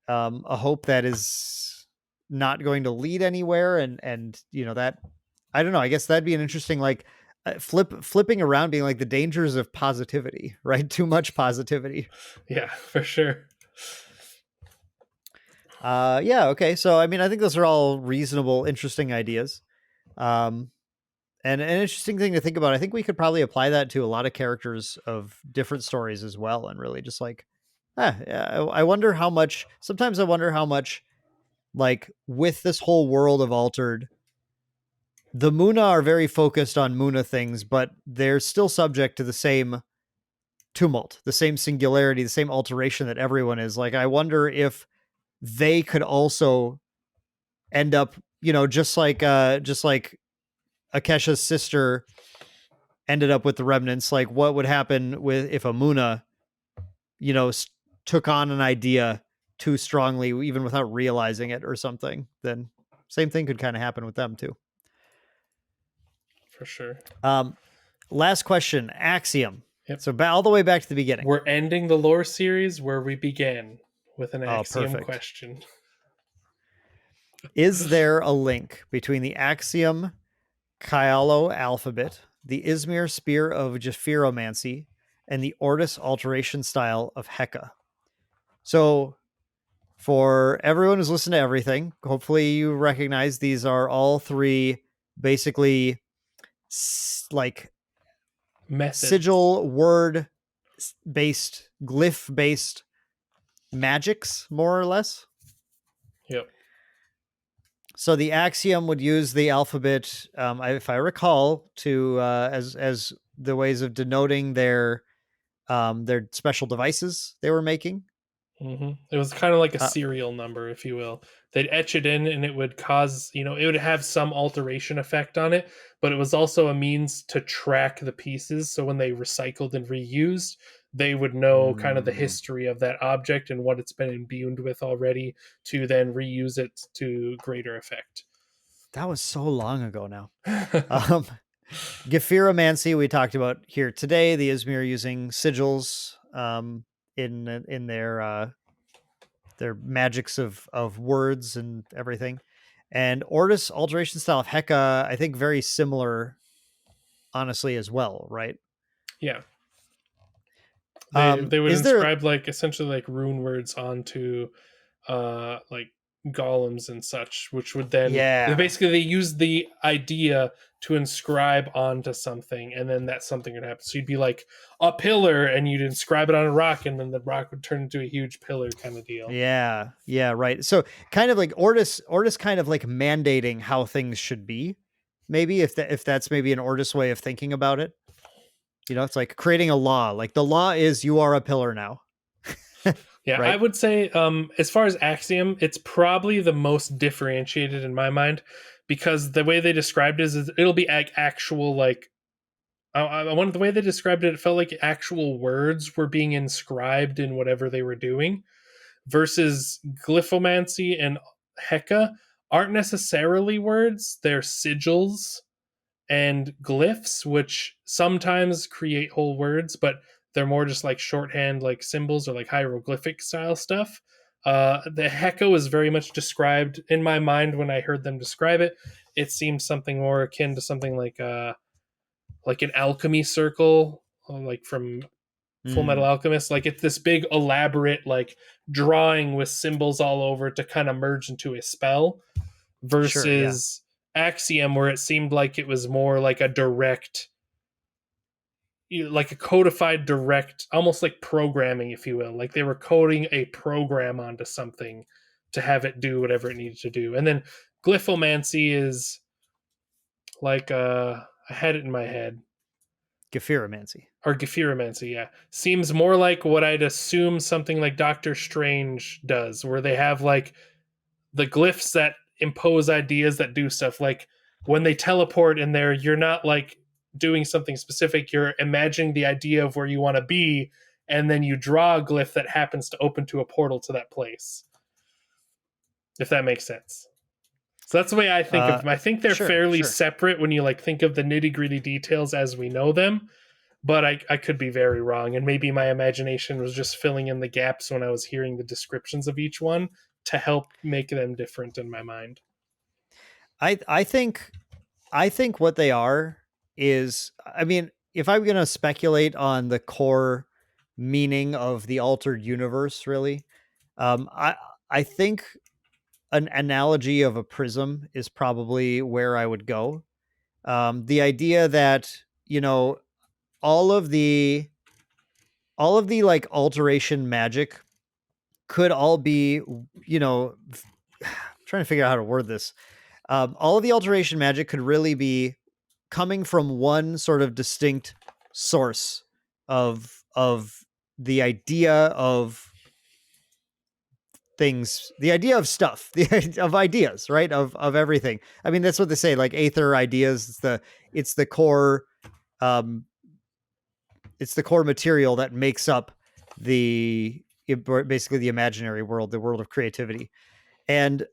a hope that is not going to lead anywhere, and that I don't know. I guess that'd be an interesting like flipping around, being like the dangers of positivity, right? Too much positivity. Yeah, for sure. Yeah. Okay. So I mean, I think those are all reasonable, interesting ideas. And an interesting thing to think about. I think we could probably apply that to a lot of characters of different stories as well, and really just like I wonder how much. Sometimes I wonder how much, like with this whole world of Altered, the Muna are very focused on Muna things, but they're still subject to the same tumult, the same singularity, the same alteration that everyone is. Like, I wonder if they could also end up, just like Akesha's sister ended up with the remnants. Like, what would happen if a Muna, took on an idea too strongly, even without realizing it or something? Then same thing could kind of happen with them too. For sure. Last question, Axiom. Yep. So all the way back to the beginning. We're ending the lore series where we began with an Axiom question. Is there a link between the Axiom Kyalo alphabet, the Yzmir spear of Japhiromancy, and the Ortis alteration style of Heka? So for everyone who's listened to everything, hopefully you recognize these are all three basically like methods. Sigil word based, glyph based magics, more or less. Yep. So the Axiom would use the alphabet, if I recall, to as the ways of denoting their their special devices they were making. It was kind of like a Uh, serial number, if you will. They'd etch it in, and it would cause, it would have some alteration effect on it, but it was also a means to track the pieces. So when they recycled and reused, they would know kind of the mm, history of that object and what it's been imbued with already to then reuse it to greater effect. that was so long ago now. Um, Gephiromancy we talked about here today. The Yzmir using sigils in their magics of words and everything. And Ortis alteration style of Heka, I think very similar, honestly, as well, right? Yeah. They would Is there inscribe like essentially like rune words onto like golems and such, which would then yeah. basically they use the idea to inscribe onto something, and then that something would happen. So you'd be like a pillar, and you'd inscribe it on a rock, and then the rock would turn into a huge pillar, kind of deal. Yeah. Yeah, right. So kind of like Ortis kind of like mandating how things should be. Maybe if that's maybe an Ortis way of thinking about it. You know, it's like creating a law. Like the law is you are a pillar now. Yeah, I Right? would say as far as Axiom, it's probably the most differentiated in my mind, because the way they described it is it'll be actual like I wanted the way they described it. It felt like actual words were being inscribed in whatever they were doing, versus glyphomancy and Heka aren't necessarily words. They're sigils and glyphs, which sometimes create whole words, but they're more just like shorthand, like symbols or like hieroglyphic style stuff. The Heka was very much described in my mind when I heard them describe it. It seemed something more akin to something like an alchemy circle, like from Full Metal Mm, Alchemist. Like it's this big elaborate like drawing with symbols all over to kind of merge into a spell, sure. Yeah. versus Axiom, where it seemed like it was more like a direct, like a codified direct, almost like programming, if you will. Like they were coding a program onto something to have it do whatever it needed to do. And then glyphomancy is like I had it in my head. Gephiromancy. Or Gephiromancy, yeah. Seems more like what I'd assume something like Doctor Strange does, where they have like the glyphs that impose ideas that do stuff. Like when they teleport in there, you're not like doing something specific, you're imagining the idea of where you want to be, and then you draw a glyph that happens to open to a portal to that place. If that makes sense. So that's the way I think of Uh them. I think they're sure, fairly sure. separate when you like think of the nitty-gritty details as we know them, but I could be very wrong, and maybe my imagination was just filling in the gaps when I was hearing the descriptions of each one to help make them different in my mind. I think what they are is, I mean, if I'm going to speculate on the core meaning of the altered universe, really, I think an analogy of a prism is probably where I would go. The idea that, you know, all of the all of the like alteration magic could all be, you know, trying to figure out how to word this. All of the alteration magic could really be coming from one sort of distinct source of the idea of things, the idea of stuff, the of ideas, right? Of everything. I mean, that's what they say, like aether ideas. It's the core um it's the core material that makes up the basically the imaginary world, the world of creativity. And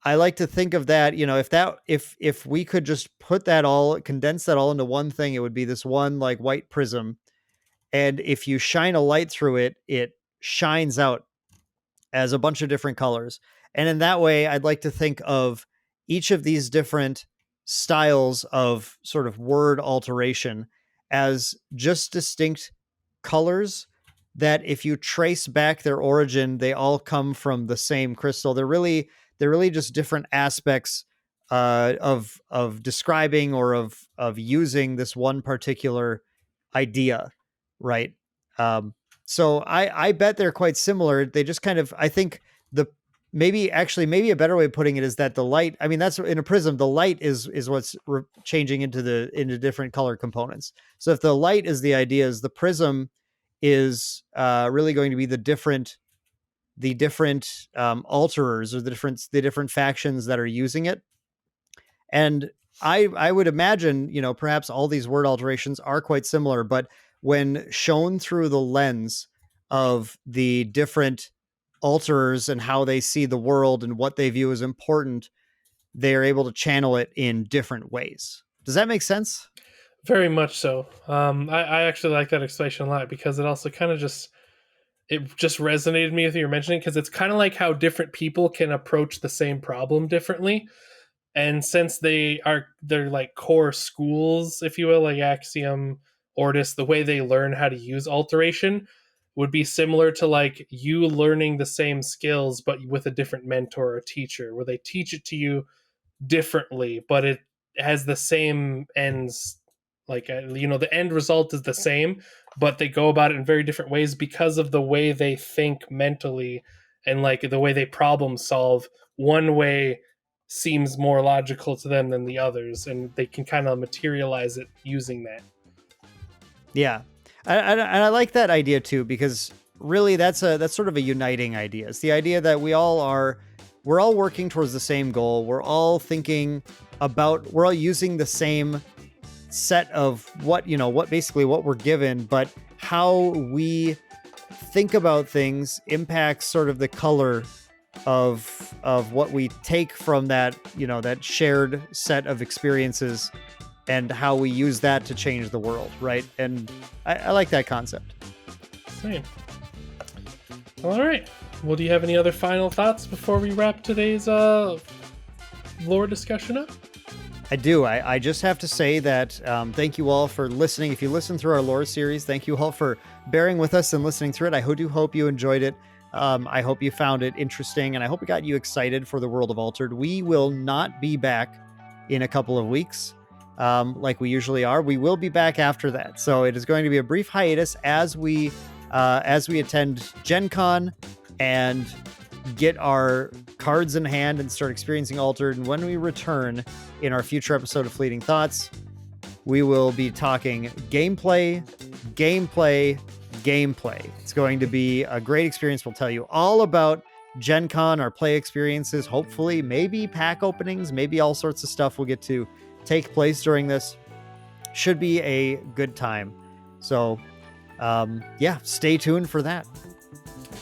I like to think of that, you know, if we could just put that all, condense that all into one thing, it would be this one like white prism. And if you shine a light through it, it shines out as a bunch of different colors. And in that way, I'd like to think of each of these different styles of sort of word alteration as just distinct colors that if you trace back their origin, they all come from the same crystal. They're really just different aspects of describing or of using this one particular idea, right? So I bet they're quite similar. They just kind of, I think the maybe a better way of putting it is that the light, I mean, that's in a prism, the light is what's changing into different color components. So if the light is the ideas, the prism is really going to be the different alterers, or the different factions that are using it. And I would imagine, perhaps all these word alterations are quite similar, but when shown through the lens of the different alterers and how they see the world and what they view as important, they are able to channel it in different ways. Does that make sense? Very much so. I actually like that explanation a lot, because it also kind of just resonated with me with you mentioning, because it's kind of like how different people can approach the same problem differently. And since they're like core schools, if you will, like Axiom, Ortis, the way they learn how to use alteration would be similar to like you learning the same skills but with a different mentor or teacher, where they teach it to you differently, but it has the same ends. Like, the end result is the same, but they go about it in very different ways because of the way they think mentally and like the way they problem solve. One way seems more logical to them than the others, and they can kind of materialize it using that. Yeah. I like that idea too, because really that's sort of a uniting idea. It's the idea that we're all working towards the same goal. We're all using the same set of what we're given, but how we think about things impacts sort of the color of what we take from that, that shared set of experiences, and how we use that to change the world, right? And I like that concept. Same. All right. Well, do you have any other final thoughts before we wrap today's lore discussion up? I do. I just have to say that thank you all for listening. If you listen through our lore series, thank you all for bearing with us and listening through it. I do hope you enjoyed it. I hope you found it interesting, and I hope it got you excited for the world of Altered. We will not be back in a couple of weeks like we usually are. We will be back after that. So it is going to be a brief hiatus as we attend Gen Con and get our cards in hand and start experiencing Altered. And when we return in our future episode of Fleeting Thoughts, we will be talking gameplay. It's going to be a great experience. We'll tell you all about Gen Con, our play experiences, hopefully, maybe pack openings, maybe all sorts of stuff will get to take place during this. Should be a good time. So, stay tuned for that.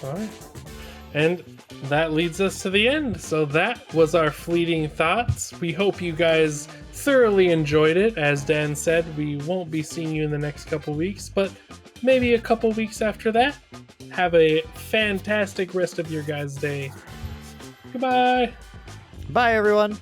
All right. And that leads us to the end. So that was our Fleeting Thoughts. We hope you guys thoroughly enjoyed it. As Dan said, we won't be seeing you in the next couple weeks, but maybe a couple weeks after that. Have a fantastic rest of your guys' day. Goodbye. Bye, everyone.